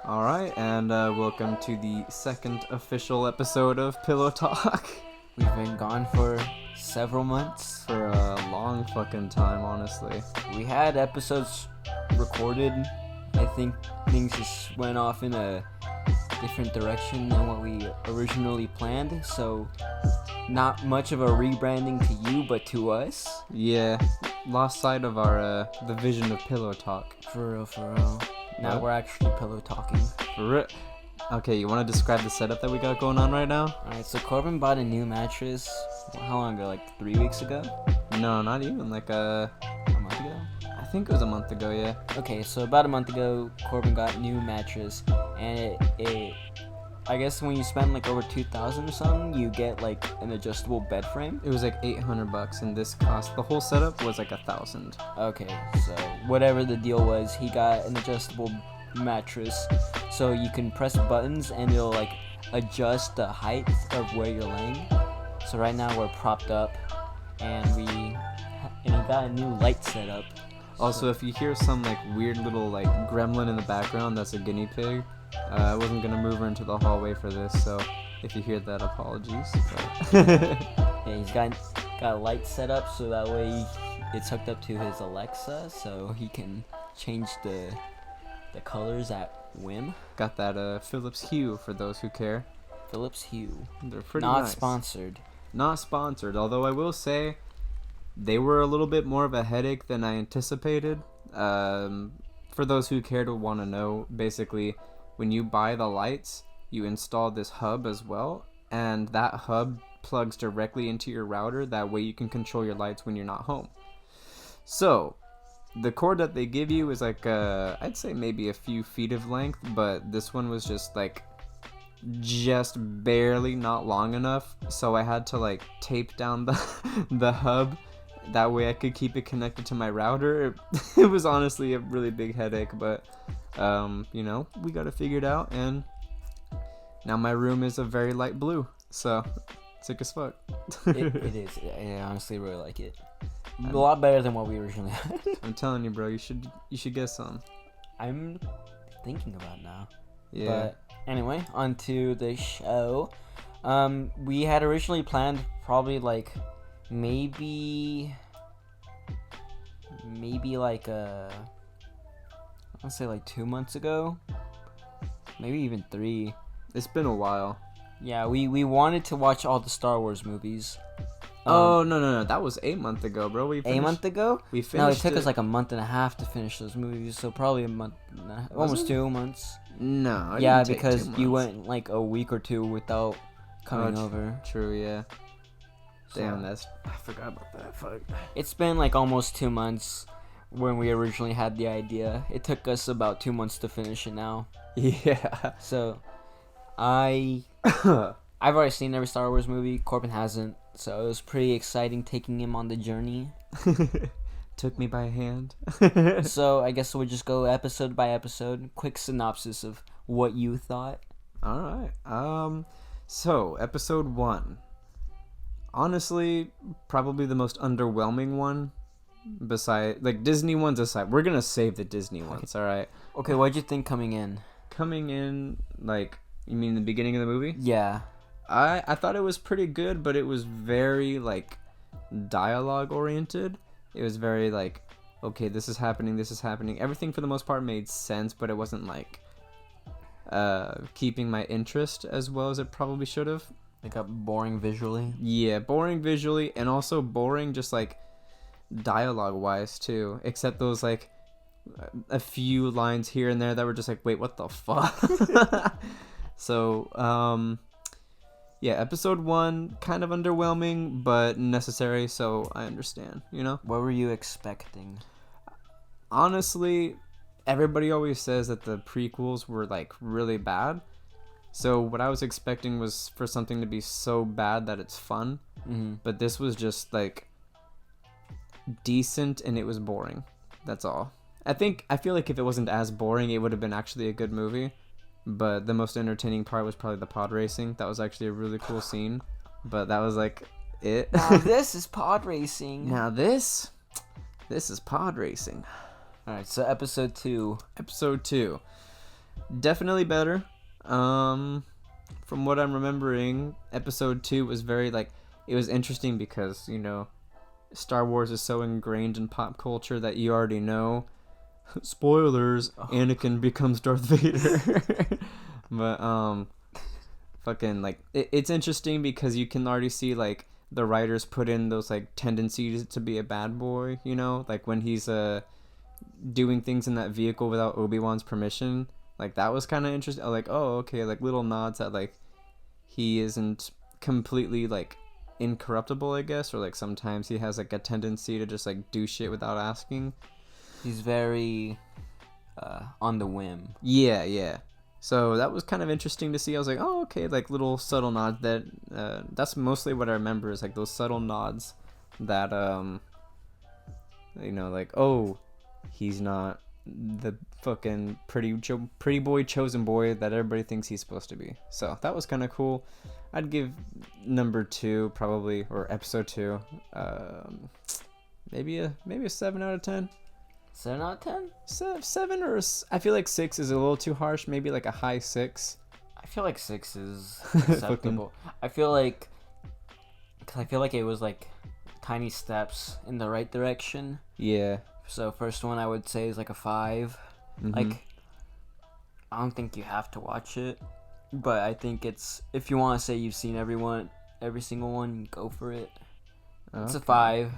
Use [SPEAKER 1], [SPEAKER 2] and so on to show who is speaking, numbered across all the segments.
[SPEAKER 1] Alright, and welcome to the second official episode of Pillow Talk.
[SPEAKER 2] We've been gone for several months.
[SPEAKER 1] For a long fucking time, honestly.
[SPEAKER 2] We had episodes recorded. I think things just went off in a different direction than what we originally planned. So, not much of a rebranding to you, but to us.
[SPEAKER 1] Yeah, lost sight of our, the vision of Pillow Talk.
[SPEAKER 2] For real. Now
[SPEAKER 1] What?
[SPEAKER 2] we're actually pillow talking.
[SPEAKER 1] Okay, you want to describe the setup that we got going on right now?
[SPEAKER 2] Alright, so Corbin bought a new mattress. How long ago? Like 3 weeks ago?
[SPEAKER 1] No, not even, like
[SPEAKER 2] A month ago?
[SPEAKER 1] I think it was a month ago, yeah.
[SPEAKER 2] Okay, so about a month ago, Corbin got a new mattress, and it I guess when you spend like over 2,000 or something, you get like an adjustable bed frame.
[SPEAKER 1] It was like $800, and this cost, the whole setup was like $1,000.
[SPEAKER 2] Okay, so whatever the deal was, he got an adjustable mattress, so you can press buttons and it'll like adjust the height of where you're laying. So right now we're propped up, and he got a new light setup.
[SPEAKER 1] Also, if you hear some like weird little like gremlin in the background, that's a guinea pig. I wasn't gonna move her into the hallway for this, so if you hear that, apologies. But
[SPEAKER 2] Yeah, he's got a light set up so that way it's hooked up to his Alexa, so he can change the colors at whim.
[SPEAKER 1] got that Philips Hue for those who care.
[SPEAKER 2] Philips Hue.
[SPEAKER 1] They're pretty
[SPEAKER 2] Not
[SPEAKER 1] nice.
[SPEAKER 2] sponsored.
[SPEAKER 1] Not sponsored, although I will say they were a little bit more of a headache than I anticipated. For those who care to want to know, basically, when you buy the lights, you install this hub as well, and that hub plugs directly into your router. That way you can control your lights when you're not home. So, the cord that they give you is like, I'd say maybe a few feet of length, but this one was just like, just barely not long enough, so I had to like tape down the hub. That way I could keep it connected to my router. It was honestly a really big headache, but we got it figured out, and now my room is a very light blue, so sick as fuck.
[SPEAKER 2] It is. I honestly really like it. A lot better than what we originally had.
[SPEAKER 1] I'm telling you, bro, you should get some.
[SPEAKER 2] I'm thinking about now.
[SPEAKER 1] Yeah.
[SPEAKER 2] But anyway, on to the show. We had originally planned probably like maybe like I'll say like 2 months ago, maybe even 3.
[SPEAKER 1] It's been a while.
[SPEAKER 2] Yeah, we wanted to watch all the Star Wars movies.
[SPEAKER 1] No, that was 8 months ago, bro.
[SPEAKER 2] A month ago?
[SPEAKER 1] We
[SPEAKER 2] No, it
[SPEAKER 1] finished
[SPEAKER 2] took us like a month and a half to finish those movies, so probably a month and a half, almost 2 months.
[SPEAKER 1] No, it
[SPEAKER 2] Yeah,
[SPEAKER 1] didn't take
[SPEAKER 2] because
[SPEAKER 1] 2
[SPEAKER 2] you
[SPEAKER 1] months.
[SPEAKER 2] went like a week or 2 without coming
[SPEAKER 1] Oh,
[SPEAKER 2] over.
[SPEAKER 1] True, yeah.
[SPEAKER 2] So,
[SPEAKER 1] Damn, I forgot about that. Fuck.
[SPEAKER 2] it's been like almost 2 months when we originally had the idea. It took us about 2 months to finish it now.
[SPEAKER 1] Yeah.
[SPEAKER 2] So, I've already seen every Star Wars movie. Corbin hasn't, so it was pretty exciting taking him on the journey.
[SPEAKER 1] Took me by hand.
[SPEAKER 2] So I guess we'll just go episode by episode. Quick synopsis of what you thought.
[SPEAKER 1] All right. So episode 1. Honestly, probably the most underwhelming one. Beside, like, Disney ones aside, we're gonna save the Disney ones. All right.
[SPEAKER 2] Okay, what'd you think coming in?
[SPEAKER 1] Coming in, like, you mean the beginning of the movie?
[SPEAKER 2] Yeah.
[SPEAKER 1] I thought it was pretty good, but it was very like dialogue oriented. It was very like, okay, this is happening. Everything for the most part made sense, but it wasn't like keeping my interest as well as it probably should have.
[SPEAKER 2] Like a boring visually.
[SPEAKER 1] Yeah, boring visually, and also boring just like dialogue wise too. Except those like a few lines here and there that were just like, wait, what the fuck? So yeah, episode 1 kind of underwhelming, but necessary, so I understand, you know?
[SPEAKER 2] What were you expecting?
[SPEAKER 1] Honestly, everybody always says that the prequels were like really bad. So what I was expecting was for something to be so bad that it's fun, but this was just like decent and it was boring. That's all. I feel like if it wasn't as boring, it would have been actually a good movie. But the most entertaining part was probably the pod racing. That was actually a really cool scene. But that was like it.
[SPEAKER 2] Now this is pod racing.
[SPEAKER 1] Now this is pod racing.
[SPEAKER 2] Alright, so episode 2.
[SPEAKER 1] Episode 2. Definitely better. From what I'm remembering, episode 2 was very like, it was interesting because, Star Wars is so ingrained in pop culture that you already know. Spoilers, Anakin becomes Darth Vader. But fucking like it's interesting because you can already see like the writers put in those like tendencies to be a bad boy, like when he's doing things in that vehicle without Obi-Wan's permission. Like that was kind of interesting. Like, oh, okay, like little nods that like he isn't completely like incorruptible, I guess, or like sometimes he has like a tendency to just like do shit without asking.
[SPEAKER 2] He's very on the whim.
[SPEAKER 1] Yeah. So that was kind of interesting to see. I was like, oh, okay, like little subtle nods that that's mostly what I remember is like those subtle nods that like, oh, he's not the fucking pretty boy chosen boy that everybody thinks he's supposed to be. So that was kind of cool. I'd give number 2 probably, or episode 2, maybe a 7 out of 10.
[SPEAKER 2] 7 out of 10?
[SPEAKER 1] 7 or I feel like 6 is a little too harsh. Maybe like a high 6.
[SPEAKER 2] I feel like 6 is acceptable. I feel like it was like tiny steps in the right direction.
[SPEAKER 1] Yeah.
[SPEAKER 2] So first one I would say is like a 5.
[SPEAKER 1] Mm-hmm.
[SPEAKER 2] Like, I don't think you have to watch it, but I think it's, if you want to say you've seen every single one, go for it. Okay. It's a 5.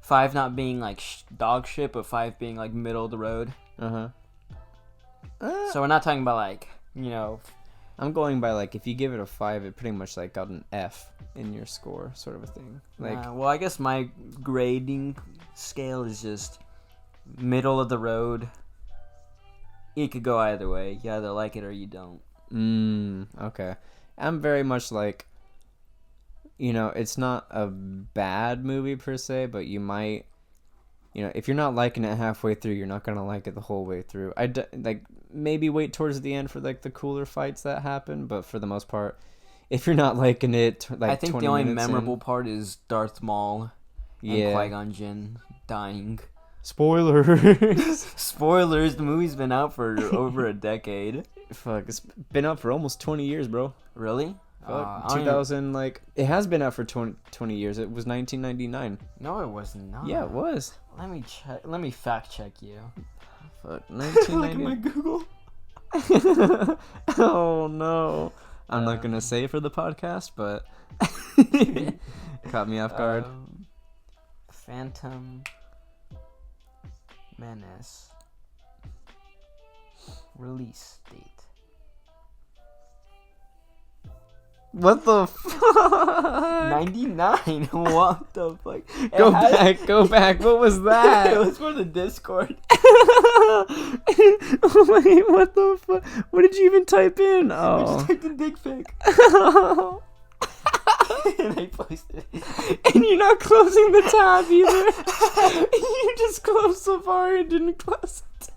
[SPEAKER 2] 5 not being like dog shit, but 5 being like middle of the road. So we're not talking about like,
[SPEAKER 1] I'm going by like, if you give it a 5, it pretty much like got an F in your score, sort of a thing. Like,
[SPEAKER 2] well, I guess my grading scale is just middle of the road. It could go either way. You either like it or you don't.
[SPEAKER 1] Okay. I'm very much like, it's not a bad movie per se, but you might, if you're not liking it halfway through, you're not gonna like it the whole way through. Like maybe wait towards the end for like the cooler fights that happen, but for the most part, if you're not liking it, like
[SPEAKER 2] I think the only memorable part is Darth Maul and Qui-Gon Jinn dying.
[SPEAKER 1] Spoilers.
[SPEAKER 2] Spoilers. The movie's been out for over a decade.
[SPEAKER 1] Fuck, it's been out for almost 20 years, bro.
[SPEAKER 2] Really?
[SPEAKER 1] 2000, like, it has been out for 20 years. It was 1999.
[SPEAKER 2] No, it was not.
[SPEAKER 1] Yeah, it was.
[SPEAKER 2] Let me check. Let me fact check you.
[SPEAKER 1] Fuck, 1990.
[SPEAKER 2] Look at my Google.
[SPEAKER 1] Oh no, I'm not gonna say it for the podcast, but caught me off guard.
[SPEAKER 2] Phantom Menace release date.
[SPEAKER 1] What the fuck?
[SPEAKER 2] 99. What the fuck?
[SPEAKER 1] Go back. What was that?
[SPEAKER 2] It was for the Discord.
[SPEAKER 1] Wait, what the fuck? What did you even type in?
[SPEAKER 2] I just typed in dick pic. And I posted it.
[SPEAKER 1] And you're not closing the tab either. You just closed Safari and didn't close it.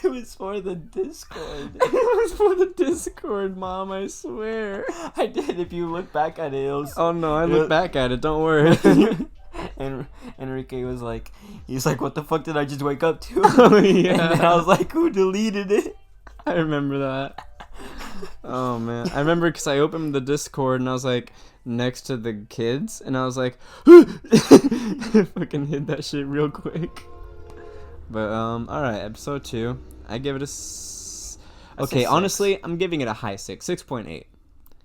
[SPEAKER 2] It was for the Discord.
[SPEAKER 1] It was for the Discord, Mom, I swear.
[SPEAKER 2] I did. If you look back at it, it was...
[SPEAKER 1] Oh no, I look back at it, don't worry.
[SPEAKER 2] And Enrique was like, what the fuck did I just wake up to?
[SPEAKER 1] Oh yeah.
[SPEAKER 2] And then I was like, who deleted it?
[SPEAKER 1] I remember that. Oh man, I remember because I opened the Discord and I was like next to the kids and I was like, fucking hid that shit real quick. But all right, episode 2. I give it a. Okay, honestly, I'm giving it a high 6, 6.8.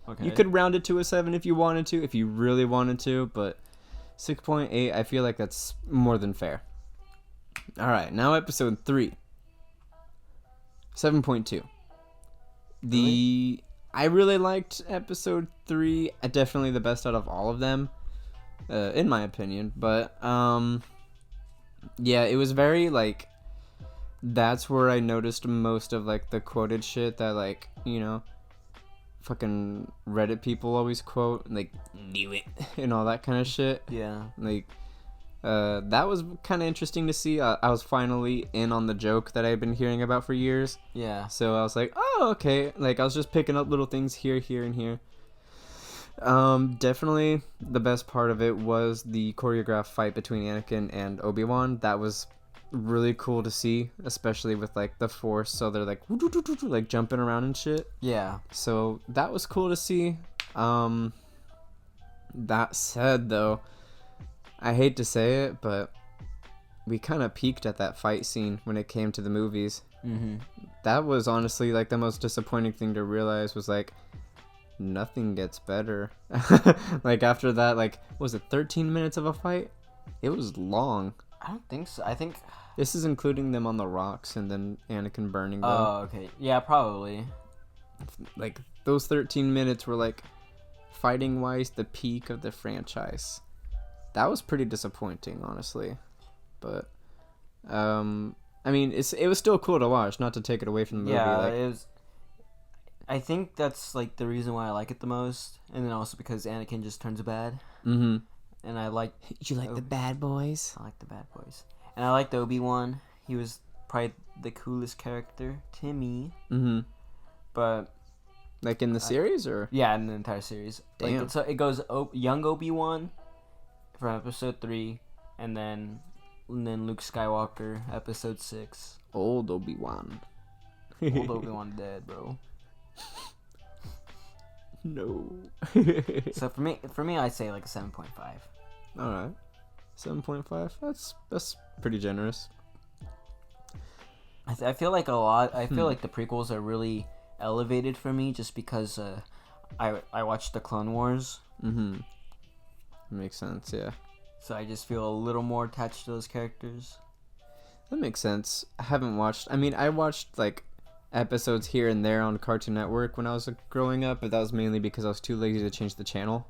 [SPEAKER 1] Okay. You could round it to a 7 if you wanted to, if you really wanted to, but 6.8, I feel like that's more than fair. All right, now episode 3. 7.2. I really liked episode 3. Definitely the best out of all of them, in my opinion. But yeah, it was very like. That's where I noticed most of like the quoted shit that like fucking Reddit people always quote, like knew it and all that kind of shit.
[SPEAKER 2] Yeah.
[SPEAKER 1] Like that was kind of interesting to see. I was finally in on the joke that I've been hearing about for years.
[SPEAKER 2] Yeah.
[SPEAKER 1] So I was like, oh, okay. Like I was just picking up little things here, and here. Definitely the best part of it was the choreographed fight between Anakin and Obi-Wan. That was really cool to see, especially with like the Force. So they're like like jumping around and shit.
[SPEAKER 2] Yeah.
[SPEAKER 1] So that was cool to see. That said, though, I hate to say it, but we kind of peaked at that fight scene when it came to the movies.
[SPEAKER 2] Mm-hmm.
[SPEAKER 1] That was honestly like the most disappointing thing to realize was like nothing gets better. Like after that, like was it 13 minutes of a fight? It was long.
[SPEAKER 2] I don't think so. I think.
[SPEAKER 1] This is including them on the rocks and then Anakin burning them.
[SPEAKER 2] Oh, okay. Yeah, probably.
[SPEAKER 1] Like those 13 minutes were like fighting wise the peak of the franchise. That was pretty disappointing, honestly. But I mean, it was still cool to watch, not to take it away from the movie.
[SPEAKER 2] Yeah,
[SPEAKER 1] Like,
[SPEAKER 2] it was. I think that's like the reason why I like it the most, and then also because Anakin just turns bad,
[SPEAKER 1] mm-hmm.
[SPEAKER 2] and I like.
[SPEAKER 1] You like the bad boys?
[SPEAKER 2] I like the bad boys, and I liked Obi-Wan. He was probably the coolest character to me.
[SPEAKER 1] Mm-hmm.
[SPEAKER 2] But
[SPEAKER 1] Like in the series, or
[SPEAKER 2] yeah, in the entire series,
[SPEAKER 1] Damn.
[SPEAKER 2] Like it goes young Obi-Wan from episode 3, and then Luke Skywalker episode 6.
[SPEAKER 1] old Obi-Wan?
[SPEAKER 2] Old Obi-Wan dead, bro.
[SPEAKER 1] No.
[SPEAKER 2] So for me, I'd say like a 7.5.
[SPEAKER 1] All right, 7.5. That's pretty generous.
[SPEAKER 2] I feel like I feel like the prequels are really elevated for me just because I watched the Clone Wars,
[SPEAKER 1] Mm-hmm. Makes sense. Yeah,
[SPEAKER 2] so I just feel a little more attached to those characters.
[SPEAKER 1] that makes sense. I haven't watched. I mean, I watched like episodes here and there on Cartoon Network when I was growing up, but that was mainly because I was too lazy to change the channel.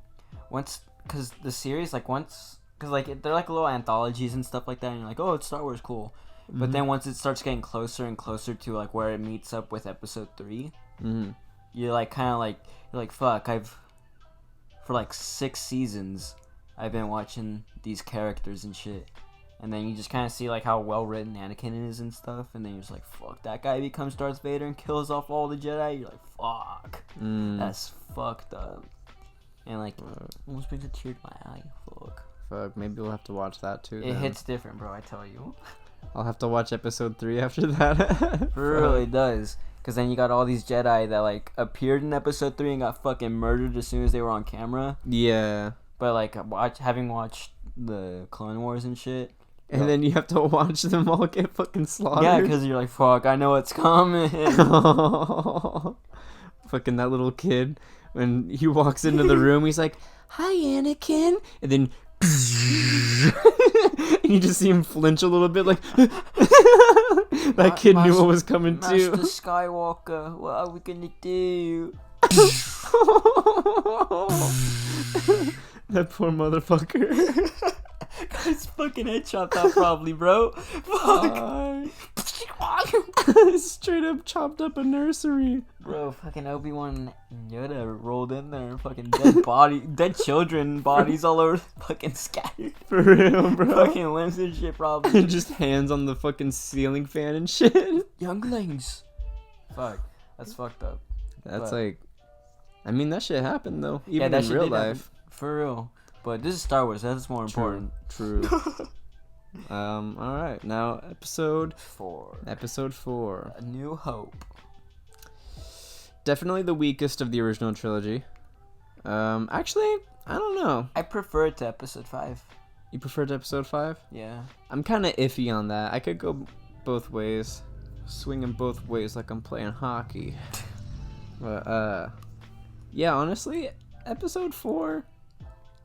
[SPEAKER 2] Because the series because they're like little anthologies and stuff like that, and you're like, oh, it's Star Wars, cool. But then once it starts getting closer and closer to like where it meets up with episode 3,
[SPEAKER 1] Mm-hmm.
[SPEAKER 2] you're like you're like, fuck, for like 6 seasons I've been watching these characters and shit. And then you just kind of see like how well written Anakin is and stuff, and then you're just like, fuck, that guy becomes Darth Vader and kills off all the Jedi. You're like, fuck, that's fucked up. And like, almost brings a tear to my eye.
[SPEAKER 1] Fuck, maybe we'll have to watch that too.
[SPEAKER 2] It
[SPEAKER 1] then.
[SPEAKER 2] hits different, bro, I tell you.
[SPEAKER 1] I'll have to watch episode 3 after that.
[SPEAKER 2] It really does. Because then you got all these Jedi that like appeared in episode 3 and got fucking murdered as soon as they were on camera.
[SPEAKER 1] Yeah.
[SPEAKER 2] But like having watched the Clone Wars and shit.
[SPEAKER 1] And then you have to watch them all get fucking slaughtered.
[SPEAKER 2] Yeah, because you're like, fuck, I know what's coming.
[SPEAKER 1] Fucking that little kid, when he walks into the room, he's like, hi, Anakin. And then... and you just see him flinch a little bit, like... that kid knew what was coming too.
[SPEAKER 2] Master Skywalker, what are we gonna do?
[SPEAKER 1] That poor motherfucker.
[SPEAKER 2] His fucking head chopped off probably, bro. Fuck.
[SPEAKER 1] Straight up chopped up a nursery.
[SPEAKER 2] Bro, fucking Obi-Wan and Yoda rolled in there, fucking dead children bodies all over, fucking scattered.
[SPEAKER 1] For real, bro.
[SPEAKER 2] Fucking limbs and shit, probably.
[SPEAKER 1] Just hands on the fucking ceiling fan and shit.
[SPEAKER 2] Younglings. Fuck, that's fucked up.
[SPEAKER 1] That's like, I mean, that shit happened though, even
[SPEAKER 2] that
[SPEAKER 1] in
[SPEAKER 2] shit
[SPEAKER 1] real
[SPEAKER 2] did happen.
[SPEAKER 1] life.
[SPEAKER 2] For real. But this is Star Wars, that's more important.
[SPEAKER 1] True. All right, now episode
[SPEAKER 2] 4.
[SPEAKER 1] 4.
[SPEAKER 2] A New Hope.
[SPEAKER 1] Definitely the weakest of the original trilogy. Actually, I don't know.
[SPEAKER 2] I prefer it to episode 5.
[SPEAKER 1] You prefer to episode 5?
[SPEAKER 2] Yeah.
[SPEAKER 1] I'm kind of iffy on that. I could go both ways, swinging both ways like I'm playing hockey. But yeah, honestly, episode 4.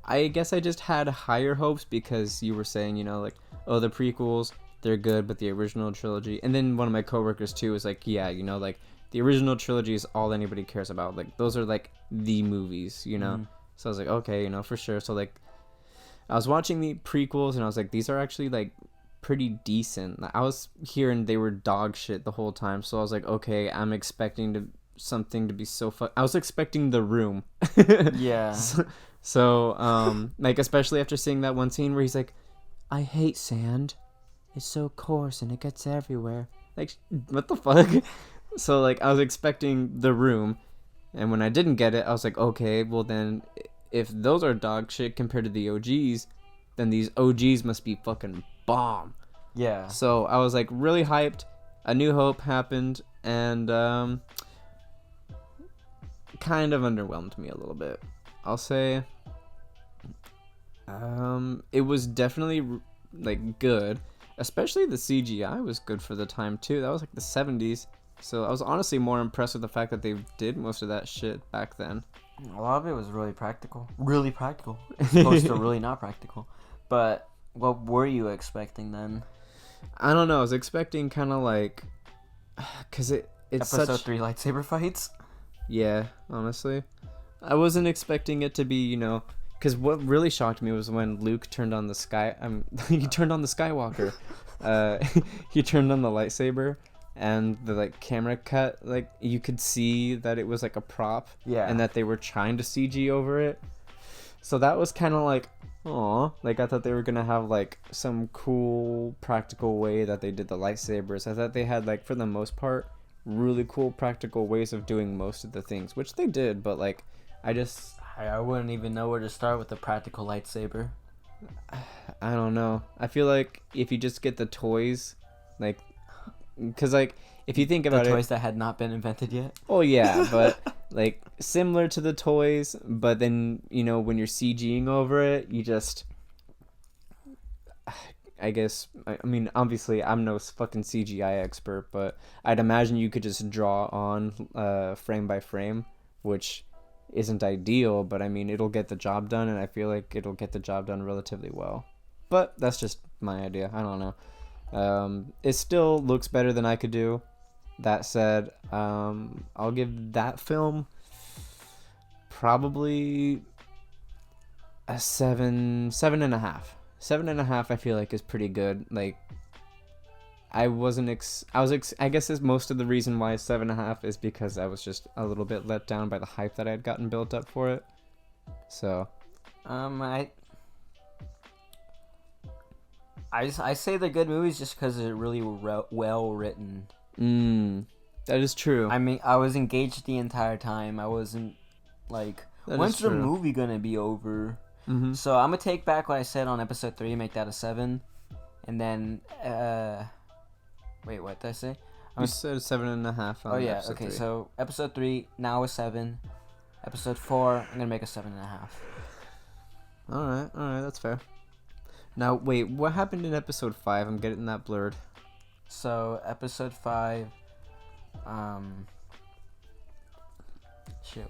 [SPEAKER 1] I guess I just had higher hopes because you were saying, you know, like, oh, the prequels, they're good, but the original trilogy. And then one of my coworkers too was like, yeah, you know, like the original trilogy is all anybody cares about. Like those are like the movies, you know. So I was like, okay, you know, for sure. So like, I was watching the prequels and I was like, these are actually like pretty decent. I was hearing they were dog shit the whole time, so I was like, okay, I'm expecting something to be so fun. I was expecting The Room.
[SPEAKER 2] Yeah.
[SPEAKER 1] So, like, especially after seeing that one scene where he's like, I hate sand. It's so coarse and it gets everywhere. Like, what the fuck? So, like, I was expecting The Room. And when I didn't get it, I was like, okay, well then, if those are dog shit compared to the OGs, then these OGs must be fucking bomb.
[SPEAKER 2] Yeah.
[SPEAKER 1] So I was like really hyped. A New Hope happened, and kind of underwhelmed me a little bit. I'll say it was definitely like good, especially the CGI was good for the time too. That was like the 70s. So I was honestly more impressed with the fact that they did most of that shit back then.
[SPEAKER 2] A lot of it was really practical. Really practical. As opposed to really not practical. But what were you expecting then?
[SPEAKER 1] I don't know. I was expecting kind of like, cause it's
[SPEAKER 2] Episode
[SPEAKER 1] such
[SPEAKER 2] 3 lightsaber fights?
[SPEAKER 1] yeah. Honestly, I wasn't expecting it to be because what really shocked me was when Luke turned on the he turned on the Skywalker, he turned on the lightsaber. And the like camera cut, like you could see that it was like a prop,
[SPEAKER 2] Yeah.
[SPEAKER 1] and that they were trying to CG over it. So that was kind of like, aw, like I thought they were gonna have like some cool practical way that they did the lightsabers. I thought they had like for the most part really cool practical ways of doing most of the things, which they did. But like,
[SPEAKER 2] I wouldn't even know where to start with the practical lightsaber.
[SPEAKER 1] I don't know. I feel like if you just get the toys, like. Because, like, if you think about
[SPEAKER 2] the toys that had not been invented yet.
[SPEAKER 1] Oh, yeah, but, like, similar to the toys, but then, when you're CGing over it, you just... I guess, I mean, obviously, I'm no fucking CGI expert, but I'd imagine you could just draw on frame by frame, which isn't ideal, but, I mean, it'll get the job done, and I feel like it'll get the job done relatively well. But that's just my idea. I don't know. It still looks better than I could do. That said, I'll give that film probably a 7.5. 7.5 I feel like is pretty good. Like I guess is most of the reason why 7.5 is because I was just a little bit let down by the hype that I had gotten built up for it. So
[SPEAKER 2] I say they're good movies just because they're really well written.
[SPEAKER 1] That is true.
[SPEAKER 2] I mean, I was engaged the entire time. I wasn't like, when's the movie gonna be over?
[SPEAKER 1] Mm-hmm.
[SPEAKER 2] So I'm gonna take back what I said on episode 3, make that a 7, and then wait, what did I say?
[SPEAKER 1] You said 7.5.
[SPEAKER 2] Oh yeah, okay.
[SPEAKER 1] 3.
[SPEAKER 2] So episode 3 now a 7. Episode 4, I'm gonna make a 7.5.
[SPEAKER 1] All right, that's fair. Now, wait, what happened in episode 5? I'm getting that blurred.
[SPEAKER 2] So, episode 5, shoot.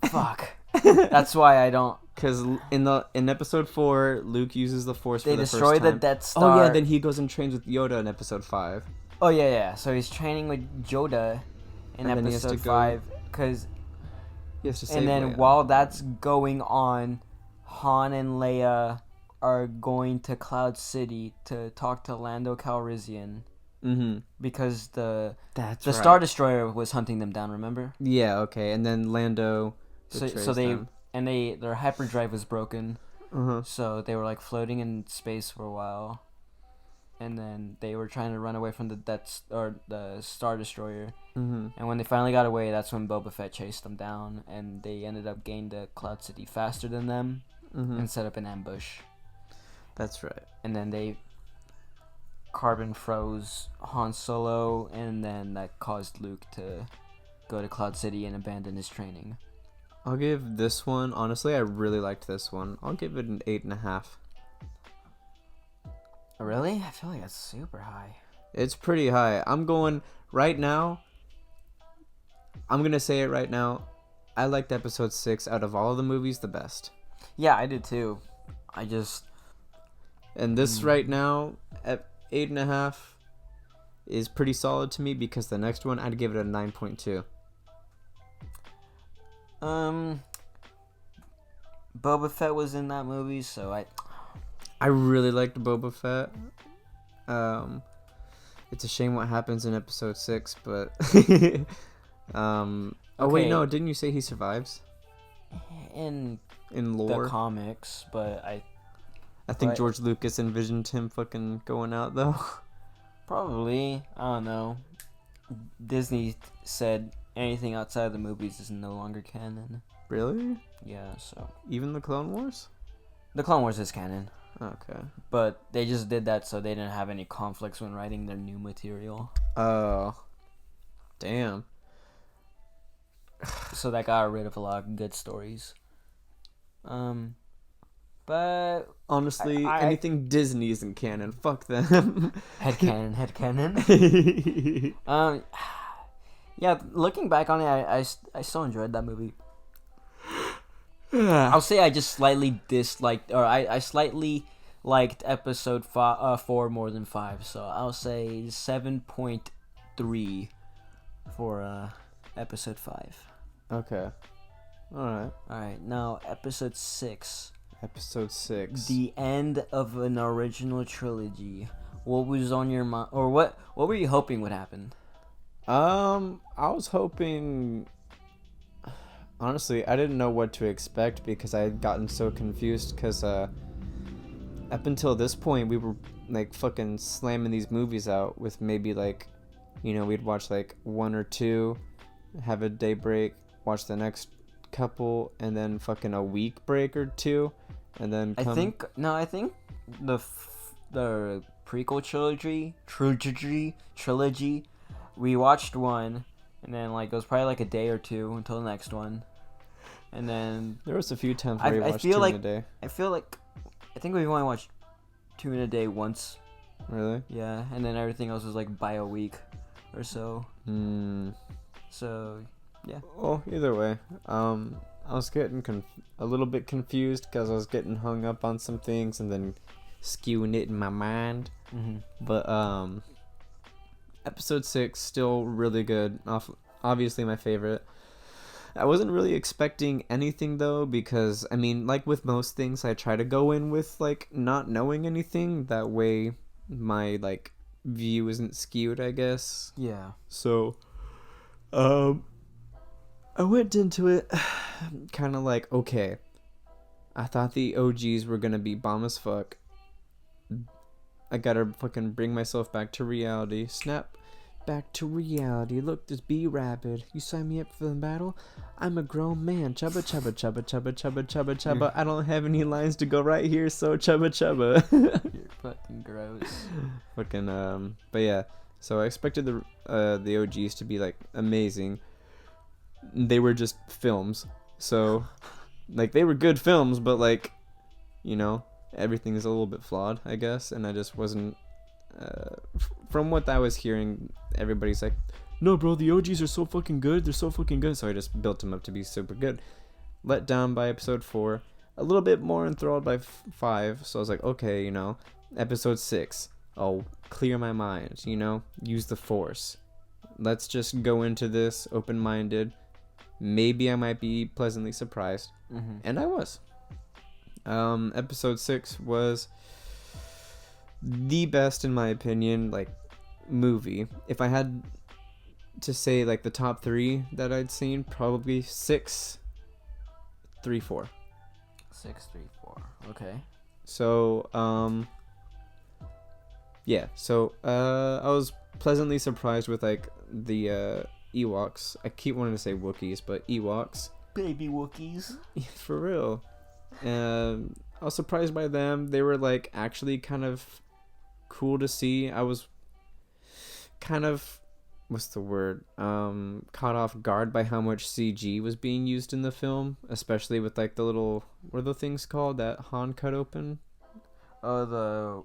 [SPEAKER 2] Fuck. That's why I don't...
[SPEAKER 1] Because in episode 4, Luke uses the Force for the first time.
[SPEAKER 2] They destroy the Death Star.
[SPEAKER 1] Oh, yeah, then he goes and trains with Yoda in episode 5.
[SPEAKER 2] Oh, yeah. So, he's training with Yoda in
[SPEAKER 1] and
[SPEAKER 2] episode 5. Because...
[SPEAKER 1] He has to save
[SPEAKER 2] And then
[SPEAKER 1] Leia.
[SPEAKER 2] while that's going on, Han and Leia are going to Cloud City to talk to Lando Calrissian.
[SPEAKER 1] Mm-hmm.
[SPEAKER 2] Because the
[SPEAKER 1] right.
[SPEAKER 2] Star Destroyer was hunting them down, remember?
[SPEAKER 1] Yeah, okay. And then Lando betrays them.
[SPEAKER 2] Their hyperdrive was broken.
[SPEAKER 1] Uh-huh.
[SPEAKER 2] So they were like floating in space for a while. And then they were trying to run away from the Star Destroyer.
[SPEAKER 1] Mm-hmm.
[SPEAKER 2] And when they finally got away, that's when Boba Fett chased them down, and they ended up getting to Cloud City faster than them, and set up an ambush.
[SPEAKER 1] That's right.
[SPEAKER 2] And then they carbon froze Han Solo, and then that caused Luke to go to Cloud City and abandon his training.
[SPEAKER 1] I'll give this one, honestly, I really liked this one. I'll give it an 8.5.
[SPEAKER 2] Really? I feel like that's super high.
[SPEAKER 1] It's pretty high. I'm going right now. I'm going to say it right now. I liked episode 6 out of all of the movies the best.
[SPEAKER 2] Yeah, I did too.
[SPEAKER 1] And this right now at 8.5 is pretty solid to me because the next one I'd give it a 9.2.
[SPEAKER 2] Boba Fett was in that movie, so
[SPEAKER 1] I really liked Boba Fett. It's a shame what happens in episode 6, but oh wait, no, didn't you say he survives?
[SPEAKER 2] In
[SPEAKER 1] lore,
[SPEAKER 2] the comics, but
[SPEAKER 1] I think George Lucas envisioned him fucking going out though.
[SPEAKER 2] Probably, I don't know. Disney said anything outside the movies is no longer canon.
[SPEAKER 1] Really?
[SPEAKER 2] Yeah, so
[SPEAKER 1] even the Clone Wars?
[SPEAKER 2] the Clone Wars is canon.
[SPEAKER 1] Okay.
[SPEAKER 2] But they just did that so they didn't have any conflicts when writing their new material.
[SPEAKER 1] Oh. Damn.
[SPEAKER 2] So that got rid of a lot of good stories. But
[SPEAKER 1] Honestly,
[SPEAKER 2] I-
[SPEAKER 1] anything Disney isn't canon. Fuck them.
[SPEAKER 2] headcanon. Yeah, looking back on it, I still enjoyed that movie. I'll say I just slightly disliked, or I slightly liked episode 4 more than 5. So I'll say 7.3 for episode 5.
[SPEAKER 1] Okay. Alright.
[SPEAKER 2] Alright, now episode 6.
[SPEAKER 1] Episode 6.
[SPEAKER 2] The end of an original trilogy. What was on your mind, or what were you hoping would happen?
[SPEAKER 1] I was hoping. Honestly, I didn't know what to expect because I had gotten so confused. Because up until this point, we were like fucking slamming these movies out with maybe like, we'd watch like 1 or 2, have a day break, watch the next couple, and then fucking a week break or 2, and then
[SPEAKER 2] I think the prequel trilogy, we watched one, and then like it was probably like a day or 2 until the next one, and then
[SPEAKER 1] there was a few times where we watched 2 in a day.
[SPEAKER 2] I think we only watched 2 in a day once.
[SPEAKER 1] Really?
[SPEAKER 2] Yeah, and then everything else was like by a week or so. So yeah.
[SPEAKER 1] Well, either way, I was getting a little bit confused because I was getting hung up on some things and then skewing it in my mind.
[SPEAKER 2] Mm-hmm.
[SPEAKER 1] But episode 6 still really good. Obviously my favorite. I wasn't really expecting anything though, because I mean, like with most things, I try to go in with like not knowing anything. That way, my like view isn't skewed, I guess.
[SPEAKER 2] Yeah.
[SPEAKER 1] So, I went into it kind of like, okay, I thought the OGs were gonna be bomb as fuck. I gotta fucking bring myself back to reality. Snap back to reality. Look, this B-Rabbit. You sign me up for the battle? I'm a grown man. Chubba chubba chubba chubba chubba chubba chubba. I don't have any lines to go right here, so chubba chubba.
[SPEAKER 2] You're fucking gross.
[SPEAKER 1] Fucking but yeah. So I expected the OGs to be like amazing. They were just films. So like they were good films, but like, everything is a little bit flawed, I guess, and I just wasn't from what I was hearing, everybody's like, no bro, the OGs are so fucking good, they're so fucking good, so I just built them up to be super good. Let down by episode 4, a little bit more enthralled by 5, so I was like, okay, episode 6, I'll clear my mind, use the force, let's just go into this open-minded, maybe I might be pleasantly surprised.
[SPEAKER 2] Mm-hmm.
[SPEAKER 1] And I was. Episode 6 was the best, in my opinion, like, movie. If I had to say, like, the top 3 that I'd seen, probably 6, 3, 4.
[SPEAKER 2] 6, 3, 4. Okay.
[SPEAKER 1] So, yeah. So, I was pleasantly surprised with, like, the, Ewoks. I keep wanting to say Wookiees, but Ewoks.
[SPEAKER 2] Baby Wookiees.
[SPEAKER 1] For real. I was surprised by them. They were like actually kind of cool to see. I was kind of, what's the word, caught off guard by how much CG was being used in the film, especially with like the little, what are the things called that Han cut open?
[SPEAKER 2] They're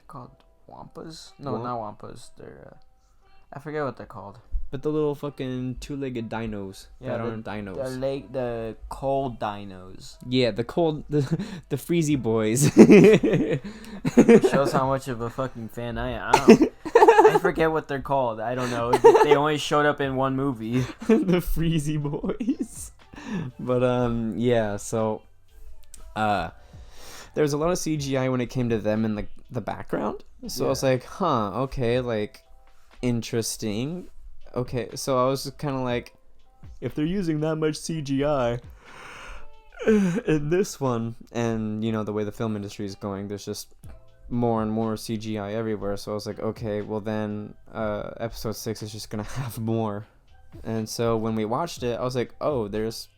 [SPEAKER 2] called Wampas? No, not Wampas. They're I forget what they're called.
[SPEAKER 1] But the little fucking 2-legged dinos that aren't dinos.
[SPEAKER 2] The cold dinos.
[SPEAKER 1] Yeah, the freezy boys.
[SPEAKER 2] Shows how much of a fucking fan I am. I forget what they're called. I don't know. They only showed up in one movie.
[SPEAKER 1] The freezy boys. But yeah, so there was a lot of CGI when it came to them in the background. So I was like, okay, like, interesting. Okay, so I was just kind of like, if they're using that much CGI in this one, and the way the film industry is going, there's just more and more CGI everywhere. So I was like, okay, well then episode 6 is just gonna have more. And so when we watched it, I was like, oh, there's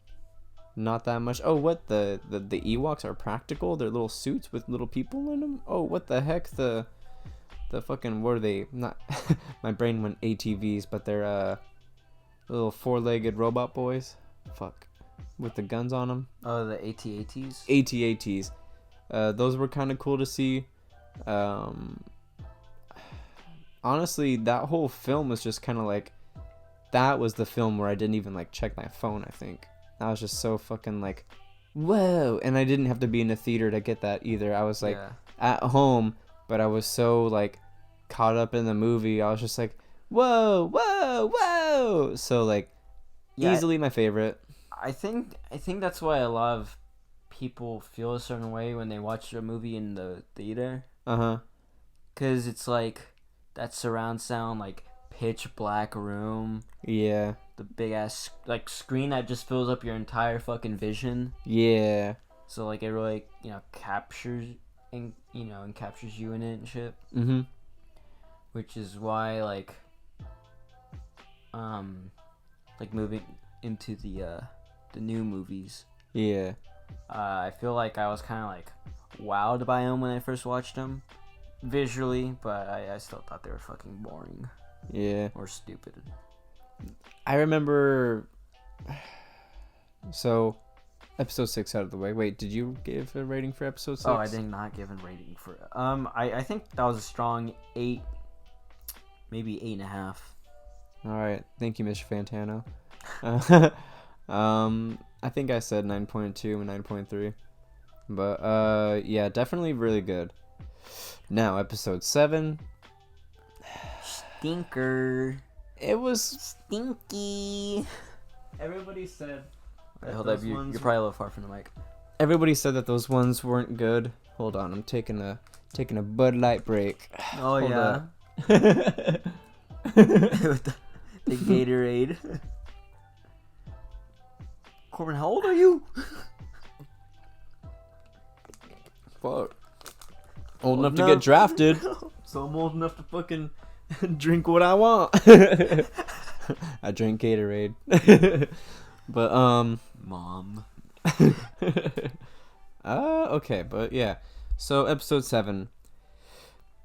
[SPEAKER 1] not that much. Oh, what the Ewoks are practical? They're little suits with little people in them. Oh, what the heck? The fucking, what are they? Not my brain went ATVs, but they're little four-legged robot boys. Fuck, with the guns on them.
[SPEAKER 2] Oh, the AT-ATs.
[SPEAKER 1] AT-ATs. Those were kind of cool to see. Honestly, that whole film was just kind of like, that was the film where I didn't even like check my phone. I think I was just so fucking like, whoa, and I didn't have to be in a theater to get that either. I was like at home, but I was so like caught up in the movie. I was just like, whoa, whoa, whoa. So like, easily my favorite.
[SPEAKER 2] I think that's why a lot of people feel a certain way when they watch a movie in the theater. Cause it's like that surround sound, like pitch black room. Yeah. The big ass like screen that just fills up your entire fucking vision. Yeah. So like it really captures and captures you in it and shit. Which is why like moving into the new movies. Yeah. I feel like I was kind of like wowed by them when I first watched them visually, but I still thought they were fucking boring. Yeah. Or stupid.
[SPEAKER 1] I remember. So, episode 6 out of the way. Wait, did you give a rating for episode 6?
[SPEAKER 2] Oh, I did not give a rating for. I think that was a strong 8, maybe 8.5.
[SPEAKER 1] All right, thank you, Mr. Fantano. I think I said 9.2 and 9.3, but yeah, definitely really good. Now, episode 7.
[SPEAKER 2] Stinker.
[SPEAKER 1] It was
[SPEAKER 2] stinky.
[SPEAKER 1] Everybody said.
[SPEAKER 2] Wait, hold up, you're probably a little far from the mic.
[SPEAKER 1] Everybody said that those ones weren't good. Hold on, I'm taking a Bud Light break.
[SPEAKER 2] Oh yeah. With the Gatorade. Corbin, how old are you?
[SPEAKER 1] Fuck. Old enough to get drafted. So I'm old enough to fucking drink what I want. I drink Gatorade. But
[SPEAKER 2] Mom.
[SPEAKER 1] Okay, but yeah. So episode 7.